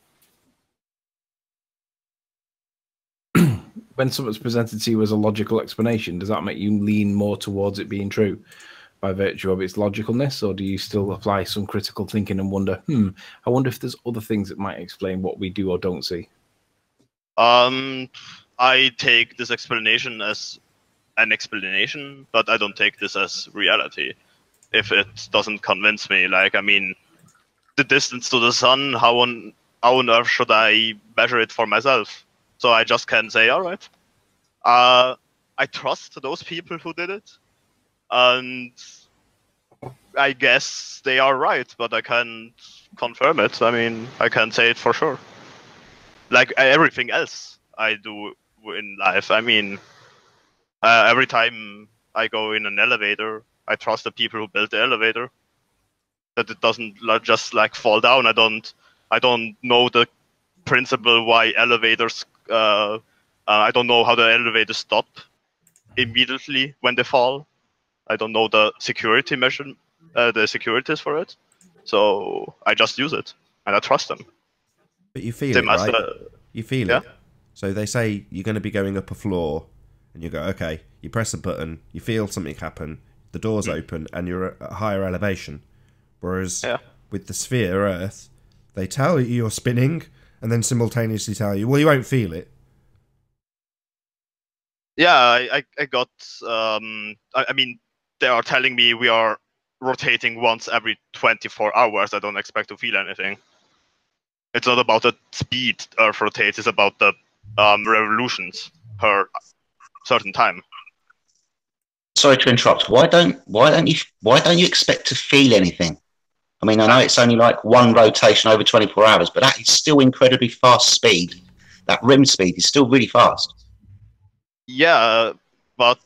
something's presented to you as a logical explanation, does that make you lean more towards it being true by virtue of its logicalness, or do you still apply some critical thinking and wonder, I wonder if there's other things that might explain what we do or don't see? I take this explanation as an explanation, but I don't take this as reality. If it doesn't convince me, like, I mean, the distance to the sun, how on earth should I measure it for myself? So I just can say, all right, I trust those people who did it, and I guess they are right, but I can't confirm it. I mean, I can't say it for sure. Like everything else I do in life. I mean, every time I go in an elevator, I trust the people who built the elevator, that it doesn't just like fall down. I don't know the principle why elevators. I don't know how the elevators stop immediately when they fall. I don't know the security measure, the securities for it. So I just use it and I trust them. But you feel it, right? You feel it. So they say you're going to be going up a floor, and you go, okay. You press a button, you feel something happen, the doors open, and you're at a higher elevation. Whereas with the sphere Earth, they tell you you're spinning, and then simultaneously tell you, well, you won't feel it. Yeah, I got. I mean, they are telling me we are rotating once every 24 hours. I don't expect to feel anything. It's not about the speed Earth rotates. It's about the revolutions per certain time. Sorry to interrupt. Why don't you expect to feel anything? I mean, I know it's only like one rotation over 24 hours, but that is still incredibly fast speed. That rim speed is still really fast. Yeah, but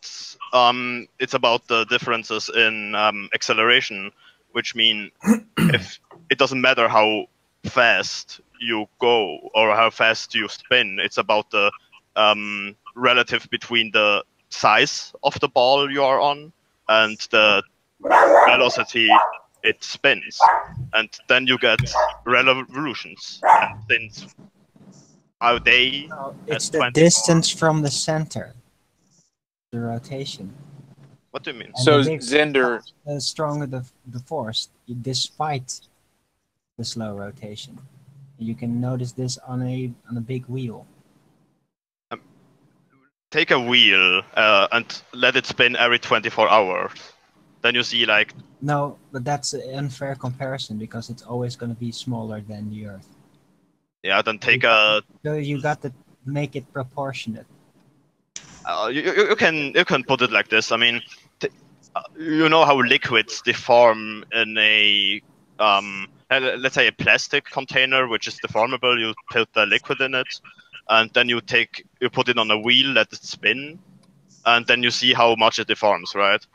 it's about the differences in acceleration, which mean if it doesn't matter how fast you go or how fast you spin, it's about the relative between the size of the ball you are on and the velocity it spins, and then you get revolutions. And since our day, It's the distance from the center, the rotation. What do you mean? And So the bigger Zinder, the stronger the force, despite the slow rotation. You can notice this on a big wheel. Take a wheel and let it spin every 24 hours. Then you see like No, but that's an unfair comparison because it's always going to be smaller than the Earth. yeah. Then take a So you got to make it proportionate. you can put it like this. I mean, you know how liquids deform in a let's say a plastic container which is deformable. You put the liquid in it, and then you put it on a wheel, let it spin, and then you see how much it deforms, right?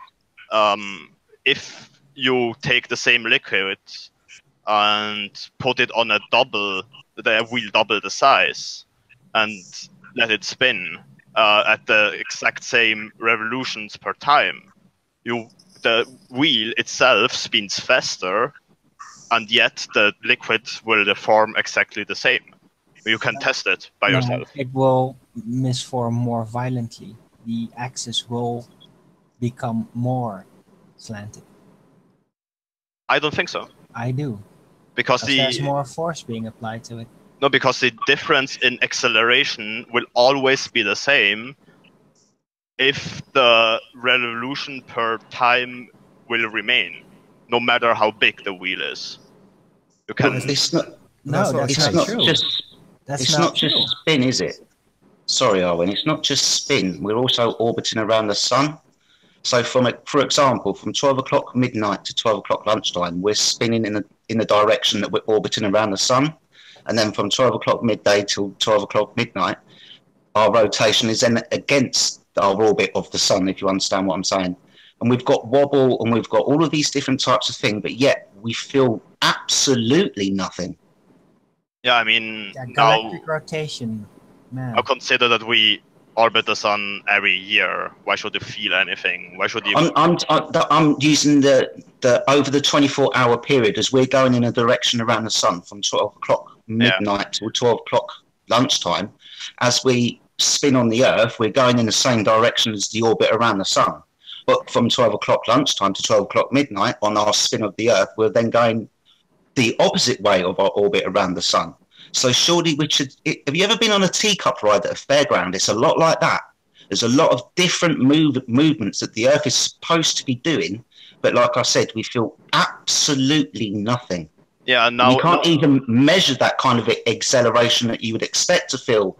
If you take the same liquid and put it on the wheel double the size, and let it spin at the exact same revolutions per time, the wheel itself spins faster, and yet the liquid will deform exactly the same. You can test it by No, yourself. it will misform more violently. The axis will become more slanted. I don't think so. I do. Because There's more force being applied to it. No, because the difference in acceleration will always be the same if the revolution per time will remain, no matter how big the wheel is. You can. It's not. No, that's not true. It's not just spin, is it? Sorry, Arwen. It's not just spin. We're also orbiting around the sun. So, for example, from 12 o'clock midnight to 12 o'clock lunchtime, we're spinning in the direction that we're orbiting around the sun. And then from 12 o'clock midday till 12 o'clock midnight, our rotation is then against our orbit of the sun, if you understand what I'm saying. And we've got wobble and we've got all of these different types of things, but yet we feel absolutely nothing. Yeah, I mean, galactic rotation, man. Now consider that we orbit the sun every year. Why should you feel anything? Why should you? I'm using the over the 24-hour period as we're going in a direction around the sun from 12 o'clock midnight till 12 o'clock lunchtime. As we spin on the Earth, we're going in the same direction as the orbit around the sun. But from 12 o'clock lunchtime to 12 o'clock midnight on our spin of the Earth, we're then going the opposite way of our orbit around the sun. So surely we should. Have you ever been on a teacup ride at a fairground? It's a lot like that. There's a lot of different movements that the Earth is supposed to be doing, but like I said, we feel absolutely nothing. Yeah, now you can't even measure that kind of acceleration that you would expect to feel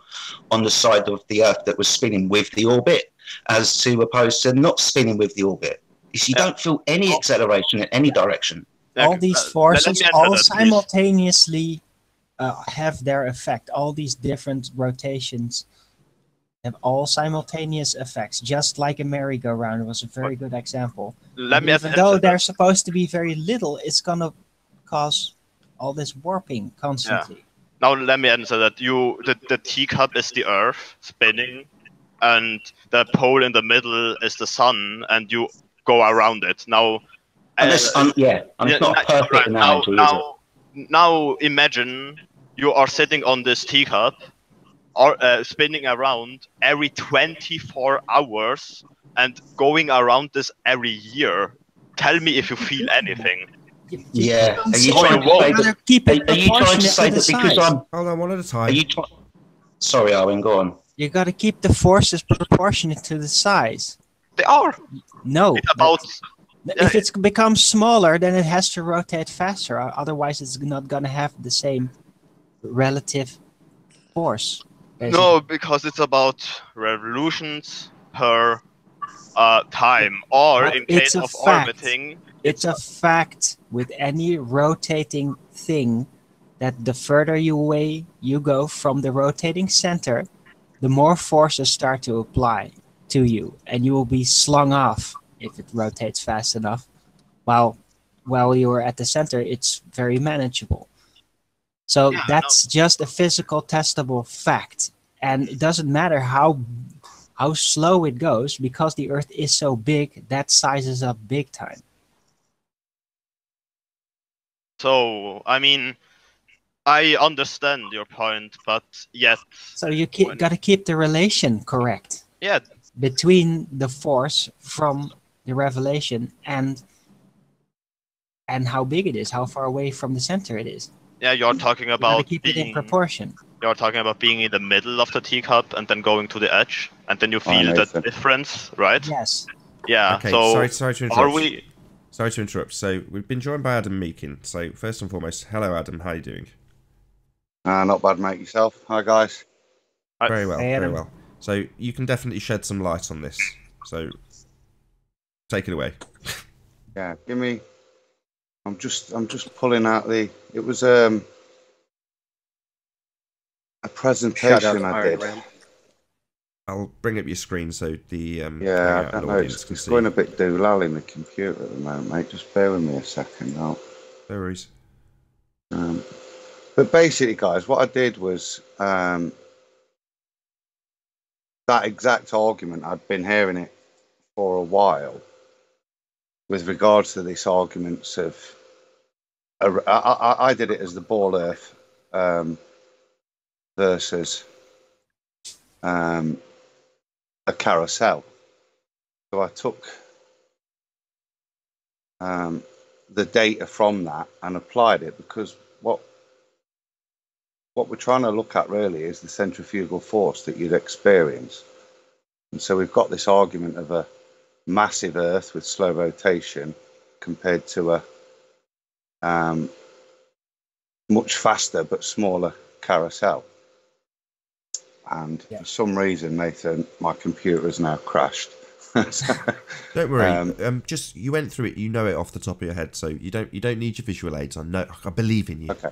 on the side of the Earth that was spinning with the orbit, as to opposed to not spinning with the orbit. You don't feel any acceleration in any direction. All these forces all simultaneously have their effect. All these different rotations have all simultaneous effects, just like a merry-go-round was a very good example. Even though they're supposed to be very little, it's gonna cause all this warping constantly. Yeah. Now let me answer that. The teacup is the Earth spinning, and the pole in the middle is the sun, and you go around it. Now, and it's not a perfect analogy, is it? Now imagine you are sitting on this teacup, or spinning around every 24 hours and going around this every year. Tell me if you feel anything. Yeah. Are you trying to say that because I'm... Hold on, one at a time. Sorry, Owen, go on. You got to keep the forces proportionate to the size. They are. No. It's about... If it becomes smaller, then it has to rotate faster. Otherwise, it's not going to have the same relative force. Basically. No, because it's about revolutions per time, or in case of orbiting. It's a fact with any rotating thing that the further away you go from the rotating center, the more forces start to apply to you, and you will be slung off if it rotates fast enough. While you're at the center, it's very manageable. So that's just a physical testable fact. And it doesn't matter how slow it goes, because the Earth is so big, that sizes up big time. So, I mean, I understand your point, but yet... So you got to keep the relation correct. Yeah. Between the force from the revelation and how big it is, how far away from the center it is. Yeah, you're talking You gotta about keep it in proportion. You're talking about being in the middle of the teacup and then going to the edge, and then you feel that Nathan. difference, right? Yes. Yeah. Okay, so sorry to interrupt. are we? Sorry to interrupt. So we've been joined by Adam Meakin. So first and foremost, hello Adam, how are you doing? Not bad, mate. Yourself? Hi, guys. Very well, Hey, very Adam. well. So you can definitely shed some light on this. So take it away. Yeah, give me. I'm just pulling out the. It was a presentation I did. I'll bring up your screen so the Yeah, I Hangout don't know. audience can It's see. going a bit doolal in the computer at the moment, mate. Just bear with me a second. No worries. But basically, guys, what I did was that exact argument. I'd been hearing it for a while with regards to this arguments of. I did it as the ball earth versus a carousel. So I took the data from that and applied it, because what we're trying to look at really is the centrifugal force that you'd experience. And so we've got this argument of a massive Earth with slow rotation compared to a much faster but smaller carousel. And for some reason, Nathan, my computer has now crashed. Don't worry. Just you went through it. You know it off the top of your head, so you don't need your visual aids. I believe in you. Okay.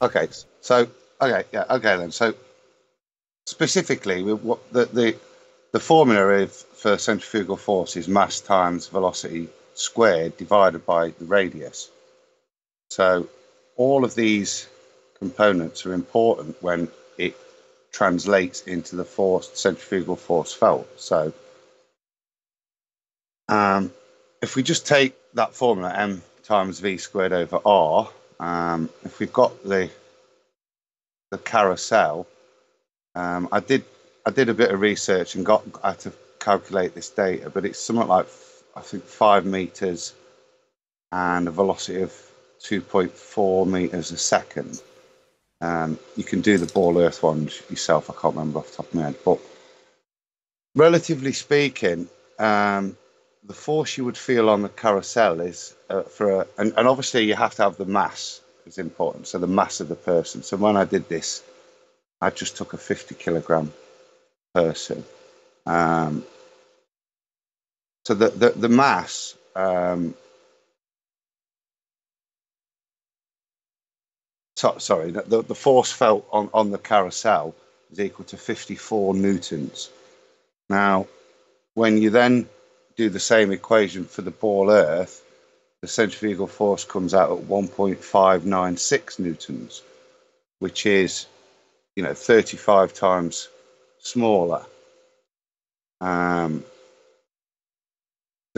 Okay. Then. So specifically, what the formula for centrifugal force is mass times velocity squared divided by the radius. So all of these components are important when it translates into the centrifugal force felt. So if we just take that formula, m times v squared over r, if we've got the carousel, I did a bit of research and had to calculate this data, but it's something like, I think, 5 meters and a velocity of 2.4 meters a second. You can do the ball earth one yourself. I can't remember off the top of my head, but relatively speaking, the force you would feel on the carousel is and obviously you have to have the mass is important. So the mass of the person. So when I did this, I just took a 50 kilogram person. So the mass. Sorry, the force felt on the carousel is equal to 54 newtons. Now, when you then do the same equation for the ball earth, the centrifugal force comes out at 1.596 newtons, which is, 35 times smaller. They're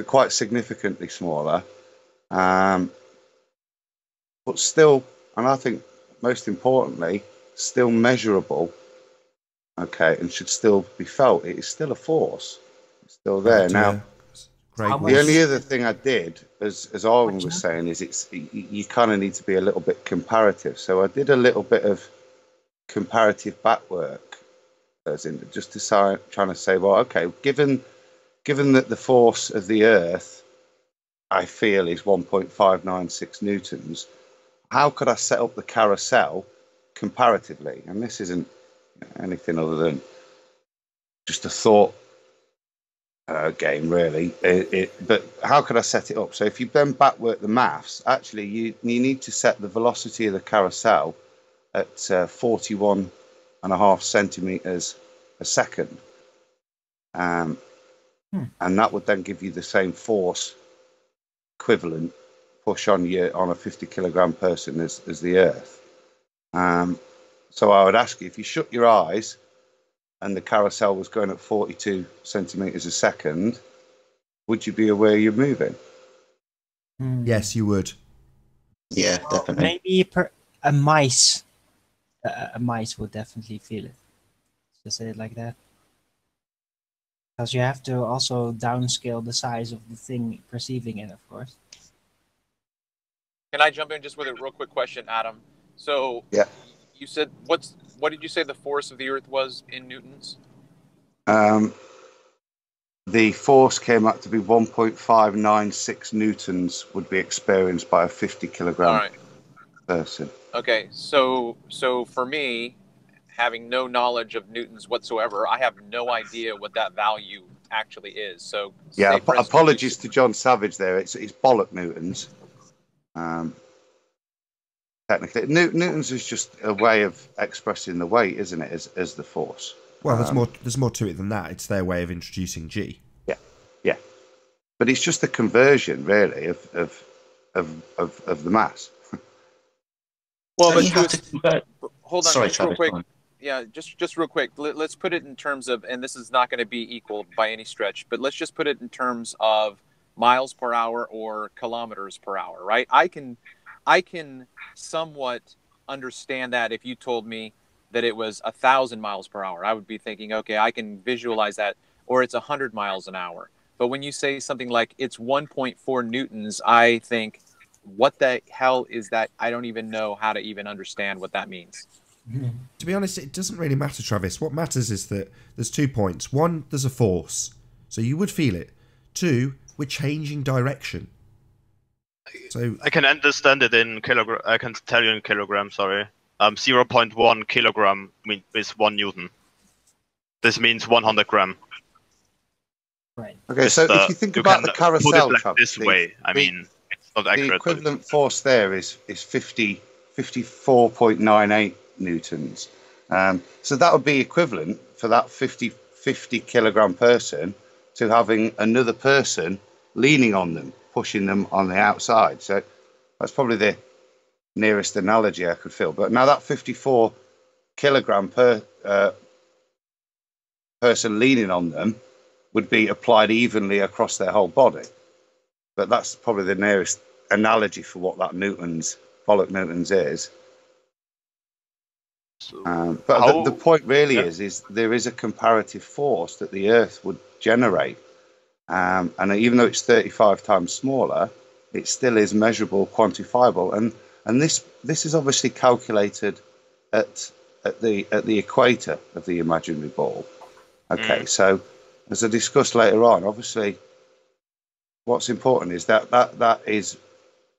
quite significantly smaller, but still, and I think most importantly, still measurable, okay, and should still be felt. It is still a force. It's still there. Now, the only other thing I did, as Arwen was saying, is you kind of need to be a little bit comparative. So I did a little bit of comparative backwork, as in just trying to say, well, okay, given that the force of the Earth, I feel, is 1.596 newtons, how could I set up the carousel comparatively? And this isn't anything other than just a thought game, really. But how could I set it up? So if you then backwork the maths, actually you need to set the velocity of the carousel at 41.5 centimeters a second, and that would then give you the same force equivalent push on a 50 kilogram person as the Earth. So I would ask you, if you shut your eyes and the carousel was going at 42 centimeters a second, would you be aware you're moving? Yes, you would. Yeah, definitely. Maybe a mice would definitely feel it. Just say it like that. Because you have to also downscale the size of the thing perceiving it, of course. Can I jump in just with a real quick question, Adam? So Yeah. you said what did you say the force of the Earth was in newtons? The force came up to be 1.596 newtons would be experienced by a 50 kilogram person. Okay, so for me, having no knowledge of newtons whatsoever, I have no idea what that value actually is. So yeah, say, for instance, apologies to John Savage there. It's bollock newtons. Technically, newtons is just a way of expressing the weight, isn't it? As the force. Well, there's more to it than that. It's their way of introducing G. Yeah, but it's just a conversion, really, of the mass. Well, So you have to convert. Hold on, Sorry, just real Travis, quick. go on. Yeah, just real quick. Let's put it in terms of, and this is not going to be equal by any stretch, but let's just put it in terms of miles per hour or kilometers per hour, right? I can somewhat understand that if you told me that it was 1,000 miles per hour. I would be thinking, okay, I can visualize that, or it's 100 miles an hour. But when you say something like it's 1.4 newtons, I think, what the hell is that? I don't even know how to even understand what that means. To be honest, it doesn't really matter, Travis. What matters is that there's 2 points. One, there's a force, so you would feel it. Two, we're changing direction. So I can understand it in kilogram. I can tell you in kilograms. Sorry, 0.1 kilogram is 1 newton. This means 100 gram. Right. Okay, so if you think about the carousel, put it like this way, I mean, it's not accurate. The equivalent force there is 54.98 newtons. So that would be equivalent for that 50 kilogram person to having another person leaning on them, pushing them on the outside. So that's probably the nearest analogy I could feel. But now that 54 kilogram per person leaning on them would be applied evenly across their whole body. But that's probably the nearest analogy for what that bollock newtons is. But the point really is there is a comparative force that the Earth would generate. And even though it's 35 times smaller, it still is measurable, quantifiable. And this is obviously calculated at the equator of the imaginary ball. Okay, so as I discussed later on, obviously what's important is that is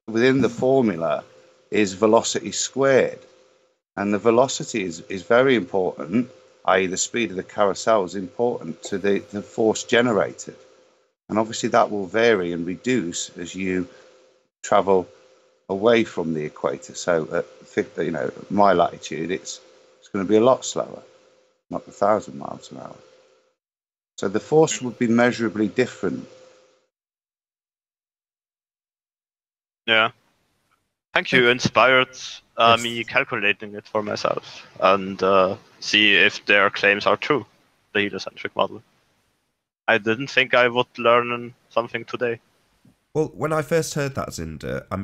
within the formula is velocity squared. And the velocity is very important, i.e. the speed of the carousel is important to the force generated. And obviously that will vary and reduce as you travel away from the equator. So at my latitude, it's going to be a lot slower, not 1,000 miles an hour. So the force would be measurably different. Yeah. Thank you. Inspired me calculating it for myself and see if their claims are true, the heliocentric model. I didn't think I would learn something today. Well, when I first heard that, Zinder, I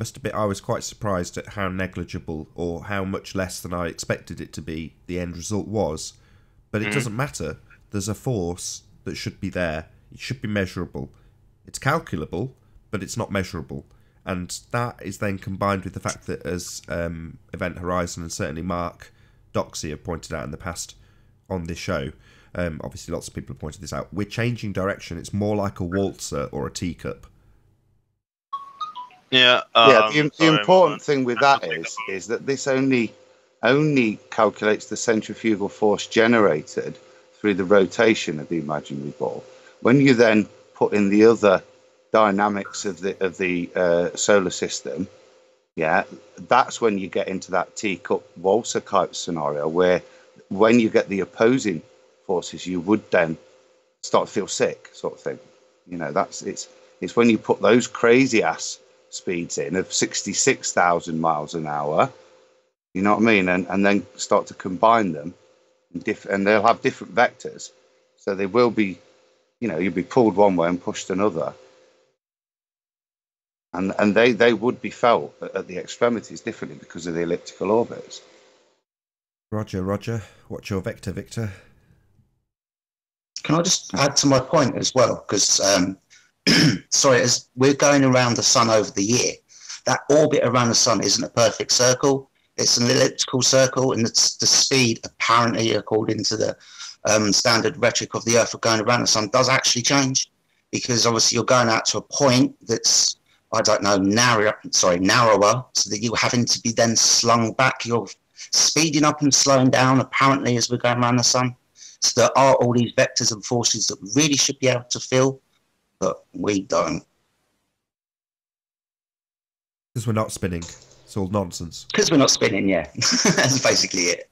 was quite surprised at how negligible or how much less than I expected it to be the end result was. But it doesn't matter. There's a force that should be there. It should be measurable. It's calculable, but it's not measurable. And that is then combined with the fact that, as Event Horizon and certainly Mark Doxey have pointed out in the past on this show, obviously lots of people have pointed this out, we're changing direction. It's more like a waltzer or a teacup. Yeah. The important thing with that is that this only calculates the centrifugal force generated through the rotation of the imaginary ball. When you then put in the other dynamics of the solar system, that's when you get into that teacup waltzer type scenario where when you get the opposing forces, you would then start to feel sick, sort of thing. It's when you put those crazy ass speeds in of 66,000 miles an hour, you know what I mean, and then start to combine them, and they'll have different vectors, so they will be, you'll be pulled one way and pushed another. And they would be felt at the extremities differently because of the elliptical orbits. Roger. What's your vector, Victor? Can I just add to my point as well? Because, sorry, as we're going around the sun over the year, that orbit around the sun isn't a perfect circle. It's an elliptical circle, and it's the speed, apparently, according to the standard rhetoric of the Earth of going around the sun, does actually change. Because obviously you're going out to a point that's, I don't know, narrower, so that you're having to be then slung back. You're speeding up and slowing down, apparently, as we're going around the sun. So there are all these vectors and forces that we really should be able to feel, but we don't. Because we're not spinning. It's all nonsense. Because we're not spinning, yeah. That's basically it.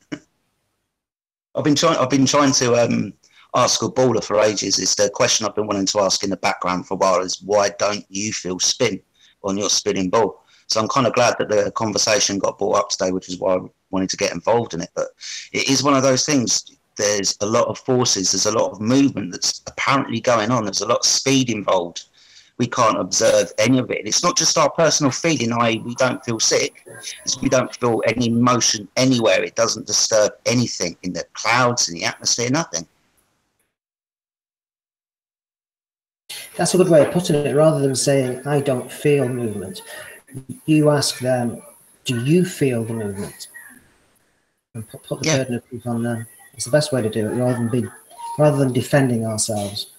I've been trying to ask a baller for ages. It's the question I've been wanting to ask in the background for a while is, why don't you feel spin on your spinning ball? So I'm kind of glad that the conversation got brought up today, which is why I wanted to get involved in it. But it is one of those things. There's a lot of forces. There's a lot of movement that's apparently going on. There's a lot of speed involved. We can't observe any of it. It's not just our personal feeling, i.e. we don't feel sick. It's we don't feel any emotion anywhere. It doesn't disturb anything in the clouds, in the atmosphere, nothing. That's a good way of putting it. Rather than saying, I don't feel movement, you ask them, do you feel the movement? And put the burden of proof on them. It's the best way to do it, rather than defending ourselves.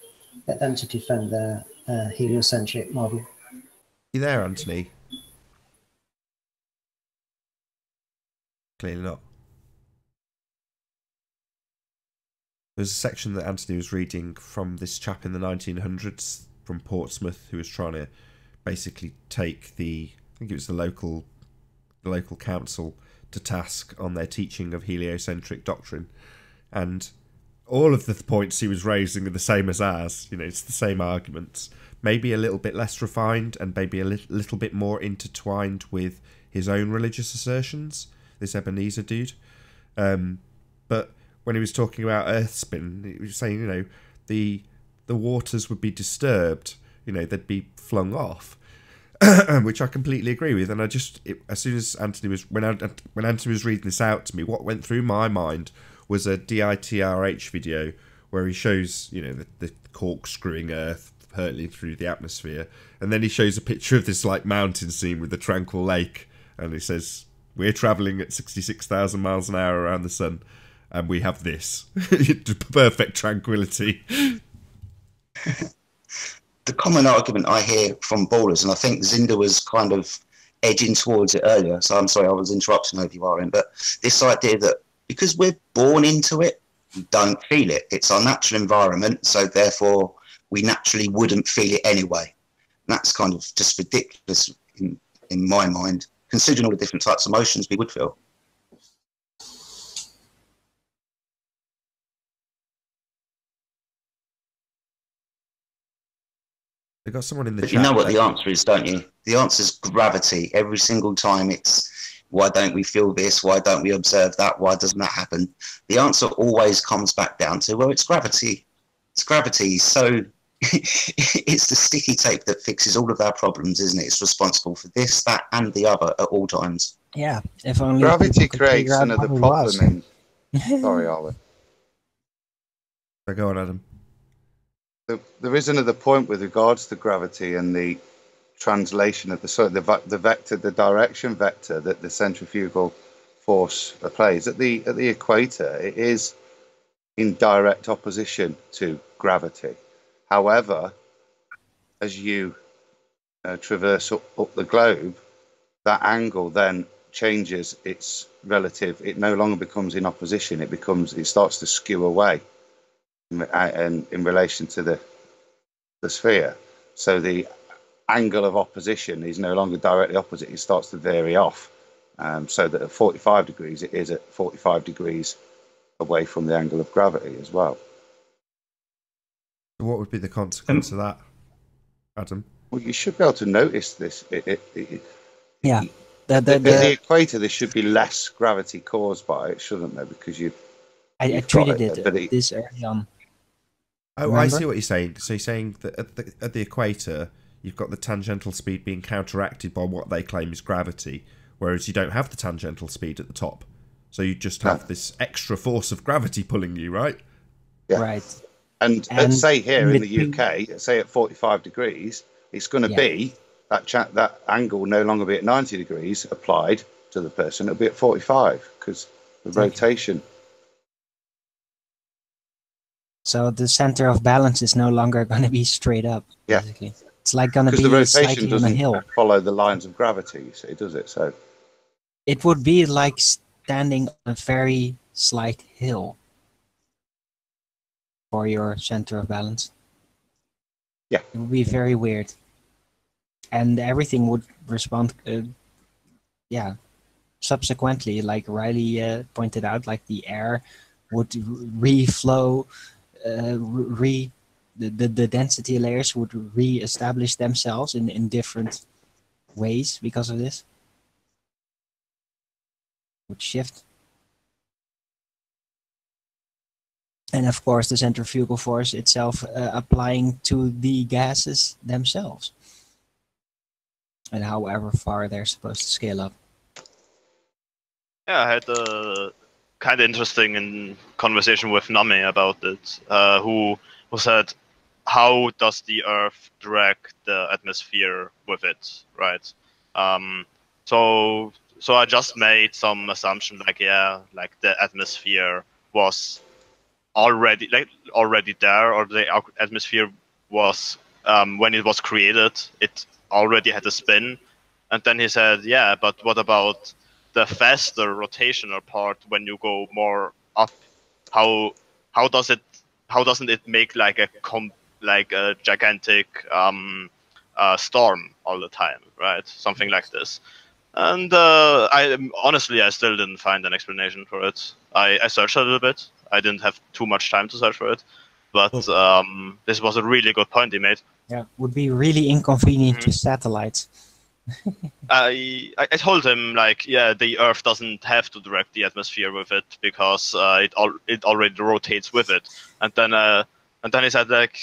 Get them to defend their heliocentric model. You there, Anthony? Clearly not. There's a section that Anthony was reading from this chap in the 1900s from Portsmouth who was trying to basically take I think it was the local council to task on their teaching of heliocentric doctrine. And all of the points he was raising are the same as ours. You know, it's the same arguments. Maybe a little bit less refined and maybe a little bit more intertwined with his own religious assertions, this Ebenezer dude. But when he was talking about Earth spin, he was saying, you know, the waters would be disturbed, you know, they'd be flung off, which I completely agree with. And as soon as Anthony was, when Anthony was reading this out to me, what went through my mind was a DITRH video where he shows, you know, the corkscrewing Earth hurtling through the atmosphere, and then he shows a picture of this like mountain scene with the tranquil lake, and he says, we're travelling at 66,000 miles an hour around the sun, and we have this. Perfect tranquility. The common argument I hear from ballers, and I think Zinda was kind of edging towards it earlier, so I'm sorry I was interrupting over you, Aaron, but this idea that because we're born into it, we don't feel it. It's our natural environment, so therefore we naturally wouldn't feel it anyway. And that's kind of just ridiculous in my mind, considering all the different types of emotions we would feel. They got someone in the but chat. You know what the answer is, don't you? The answer is gravity. Every single time it's, why don't we feel this? Why don't we observe that? Why doesn't that happen? The answer always comes back down to, well, it's gravity. It's gravity. So it's the sticky tape that fixes all of our problems, isn't it? It's responsible for this, that, and the other at all times. Yeah. If only gravity creates another problem in... Sorry, Ollie. Go on, Adam. There is another point with regards to gravity and the translation of the vector, the direction vector that the centrifugal force plays at the equator. It is in direct opposition to gravity. However, as you traverse up the globe, that angle then changes its relative. It no longer becomes in opposition. It starts to skew away in relation to the sphere. So the angle of opposition is no longer directly opposite. It starts to vary off, so that at 45 degrees, it is at 45 degrees away from the angle of gravity as well. What would be the consequence of that, Adam? Well, you should be able to notice this. Yeah. At the equator, there should be less gravity caused by it, shouldn't there? Because I treated it this early on. Oh, remember? I see what you're saying. So you're saying that at the equator, you've got the tangential speed being counteracted by what they claim is gravity, whereas you don't have the tangential speed at the top. So you just have this extra force of gravity pulling you, right? Yeah. Right. And say here in the UK, say at 45 degrees, it's going to be that angle will no longer be at 90 degrees applied to the person. It'll be at 45 because the rotation. So the center of balance is no longer going to be straight up. Basically. It's like going to be because the rotation slightly on a hill. doesn't follow the lines of gravity. You see, does it? So it would be like standing on a very slight hill for your center of balance. Yeah, it would be very weird, and everything would respond. Subsequently, like Riley pointed out, like the air would reflow. The density layers would re-establish themselves in different ways because of this. Would shift. And of course, the centrifugal force itself applying to the gases themselves. And however far they're supposed to scale up. Yeah, I had a kind of interesting conversation with Nami about it, who said, how does the Earth drag the atmosphere with it, right? So I just made some assumption, like the atmosphere was already there, or the atmosphere was when it was created, it already had a spin. And then he said, yeah, but what about the faster rotational part when you go more up? How doesn't it make like a gigantic storm all the time, right? Something like this. And I still didn't find an explanation for it. I searched a little bit. I didn't have too much time to search for it, but this was a really good point he made. Yeah, would be really inconvenient to satellites. I told him, like, the Earth doesn't have to direct the atmosphere with it because it already rotates with it. And then he said, like,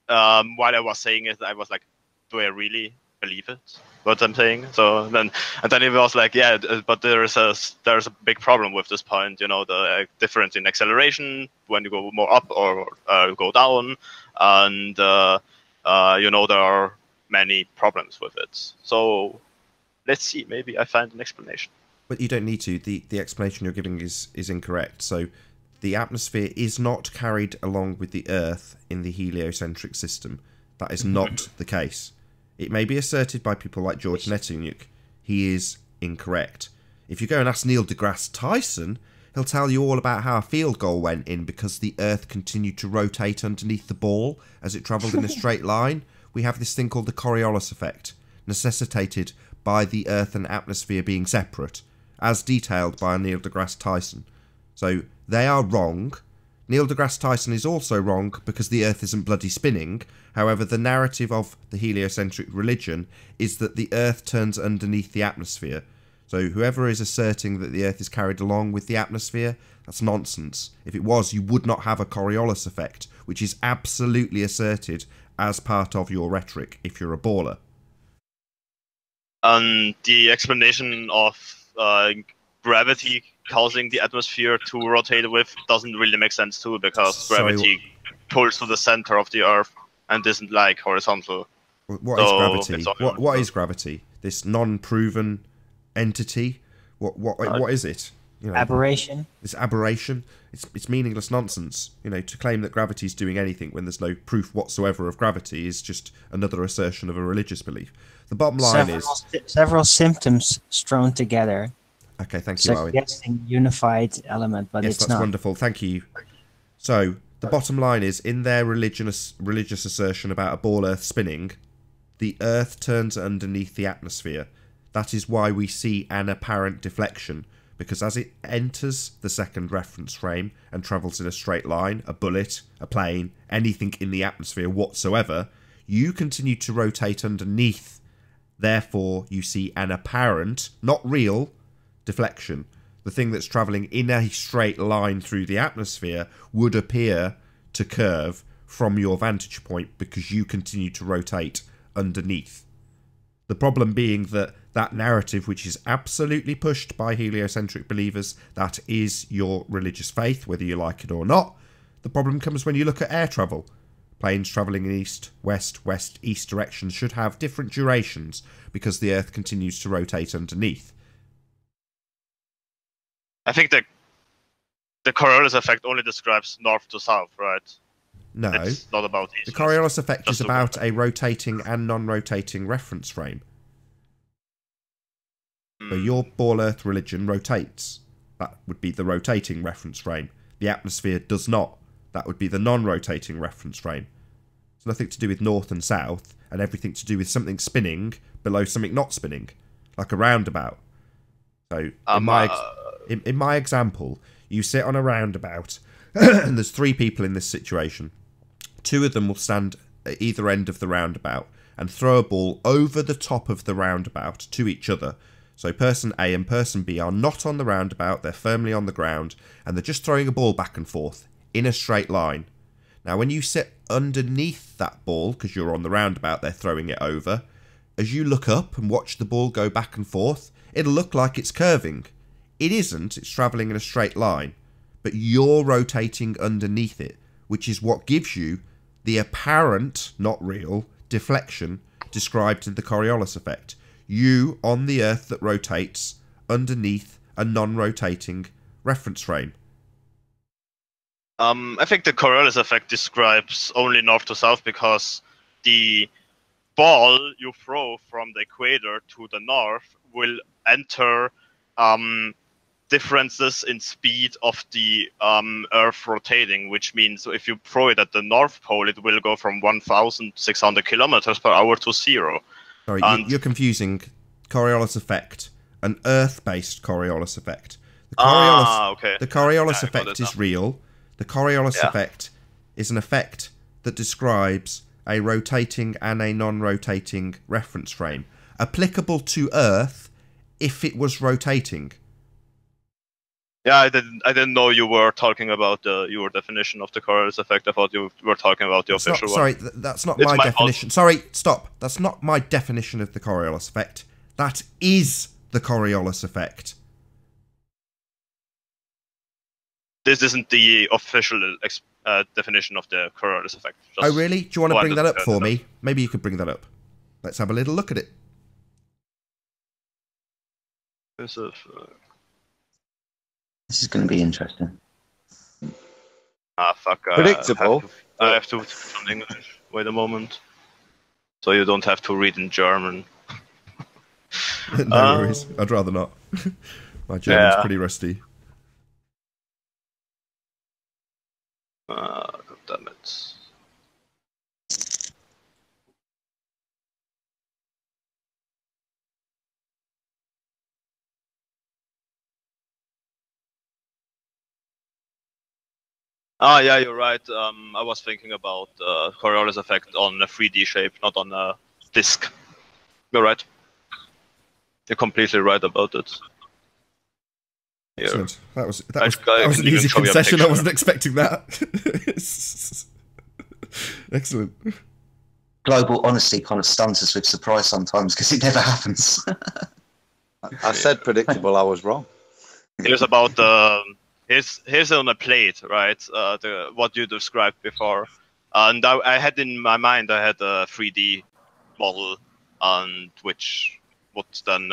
while I was saying it, I was like, do I really believe it, what I'm saying? So then he was like, yeah, but there's a big problem with this point. You know, the difference in acceleration when you go more up or go down, and there are many problems with it. So let's see, maybe I find an explanation. But you don't need to. The explanation you're giving is incorrect. So the atmosphere is not carried along with the Earth in the heliocentric system. That is not the case. It may be asserted by people like George Nettiniuk. He is incorrect. If you go and ask Neil deGrasse Tyson, he'll tell you all about how a field goal went in because the Earth continued to rotate underneath the ball as it travelled in a straight line. We have this thing called the Coriolis effect, necessitated by the Earth and atmosphere being separate, as detailed by Neil deGrasse Tyson. So they are wrong. Neil deGrasse Tyson is also wrong because the Earth isn't bloody spinning. However, the narrative of the heliocentric religion is that the Earth turns underneath the atmosphere. So whoever is asserting that the Earth is carried along with the atmosphere, that's nonsense. If it was, you would not have a Coriolis effect, which is absolutely asserted as part of your rhetoric if you're a baller. And the explanation of gravity causing the atmosphere to rotate with doesn't really make sense too, because gravity pulls to the center of the Earth and isn't like horizontal. What is gravity? What is gravity? This non-proven entity? What is it? You know, aberration. This aberration. It's meaningless nonsense. You know, to claim that gravity is doing anything when there's no proof whatsoever of gravity is just another assertion of a religious belief. The bottom line is several symptoms strewn together. Okay, thank you, Owen. Suggesting unified element, but yes, it's that's not. Wonderful. Thank you. So the bottom line is, in their religious assertion about a ball Earth spinning, the Earth turns underneath the atmosphere. That is why we see an apparent deflection, because as it enters the second reference frame and travels in a straight line, a bullet, a plane, anything in the atmosphere whatsoever, you continue to rotate underneath. Therefore, you see an apparent, not real, deflection. The thing that's travelling in a straight line through the atmosphere would appear to curve from your vantage point because you continue to rotate underneath. The problem being that narrative, which is absolutely pushed by heliocentric believers, that is your religious faith, whether you like it or not. The problem comes when you look at air travel. Planes travelling in east, west, west, east directions should have different durations because the Earth continues to rotate underneath. I think the Coriolis effect only describes north to south, right? No. It's not about east. The Coriolis effect is about a rotating and non-rotating reference frame. So your ball Earth religion rotates. That would be the rotating reference frame. The atmosphere does not. That would be the non-rotating reference frame. It's nothing to do with north and south, and everything to do with something spinning below something not spinning, like a roundabout. So in my example, you sit on a roundabout, and there's 3 people in this situation. 2 of them will stand at either end of the roundabout and throw a ball over the top of the roundabout to each other. So person A and person B are not on the roundabout, they're firmly on the ground, and they're just throwing a ball back and forth in a straight line. Now when you sit underneath that ball, because you're on the roundabout they're throwing it over, as you look up and watch the ball go back and forth, it'll look like it's curving. It isn't, it's travelling in a straight line, but you're rotating underneath it, which is what gives you the apparent, not real, deflection described in the Coriolis effect. You on the Earth that rotates underneath a non-rotating reference frame. I think the Coriolis effect describes only north to south because the ball you throw from the equator to the north will enter differences in speed of the Earth rotating, which means if you throw it at the North Pole, it will go from 1,600 kilometers per hour to 0. Sorry, you're confusing Coriolis effect and Earth-based Coriolis effect. The Coriolis effect is real. The Coriolis effect is an effect that describes a rotating and a non-rotating reference frame, applicable to Earth if it was rotating. Yeah, I didn't know you were talking about your definition of the Coriolis effect. I thought you were talking about the official one. Sorry, that's not my definition. Sorry, stop. That's not my definition of the Coriolis effect. That is the Coriolis effect. This isn't the official definition of the Coriolis effect. Oh, really? Do you want to bring that up for me? Maybe you could bring that up. Let's have a little look at it. This is going to be interesting. Fuck. Predictable. I have to put it in English. Wait a moment. So you don't have to read in German. No worries. I'd rather not. My German's pretty rusty. God damn it. Yeah, you're right. I was thinking about Coriolis effect on a 3D shape, not on a disk. You're right. You're completely right about it. Excellent. That was an easy concession. I wasn't expecting that. Excellent. Global honesty kind of stuns us with surprise sometimes because it never happens. I said predictable. I was wrong. Here's about the. Here's on a plate, right? What you described before, and I had in my mind I had a 3D model, and which would then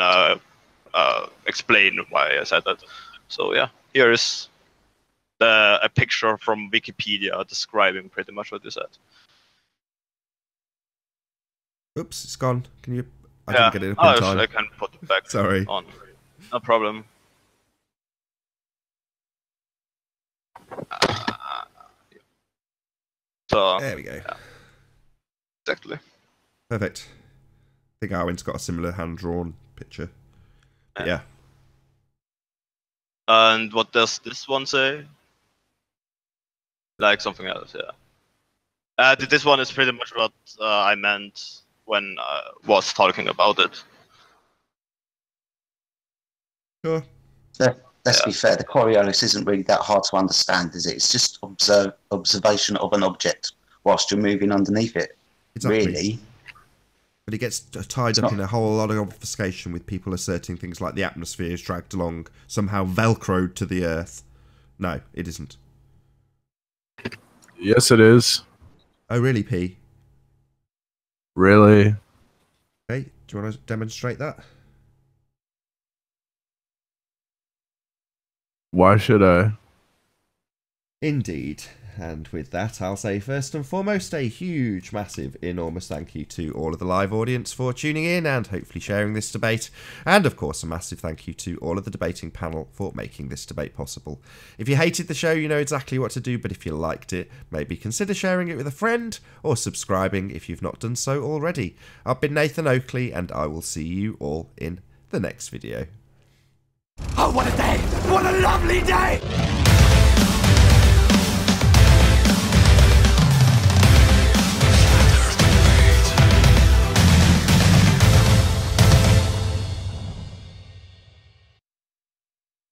explain why I said that. So yeah, here is a picture from Wikipedia describing pretty much what you said. Oops, it's gone. Can you? I didn't get it up in time. I can put it back. Sorry. On. No problem. So there we go. Yeah. Exactly. Perfect. I think Arwen's got a similar hand-drawn picture. Yeah. And what does this one say? Like something else, yeah. This one is pretty much what I meant when I was talking about it. Sure. Let's be fair, the Coriolis isn't really that hard to understand, is it? It's just observation of an object whilst you're moving underneath it. Exactly. Really. But it gets tied up in a whole lot of obfuscation with people asserting things like the atmosphere is dragged along, somehow velcroed to the Earth. No, it isn't. Yes, it is. Oh, really, P? Really? Okay, do you want to demonstrate that? Why should I? Indeed. And with that, I'll say first and foremost a huge, massive, enormous thank you to all of the live audience for tuning in and hopefully sharing this debate. And of course, a massive thank you to all of the debating panel for making this debate possible. If you hated the show, you know exactly what to do, but if you liked it, maybe consider sharing it with a friend or subscribing if you've not done so already. I've been Nathan Oakley, and I will see you all in the next video. Oh, what a day! What a lovely day!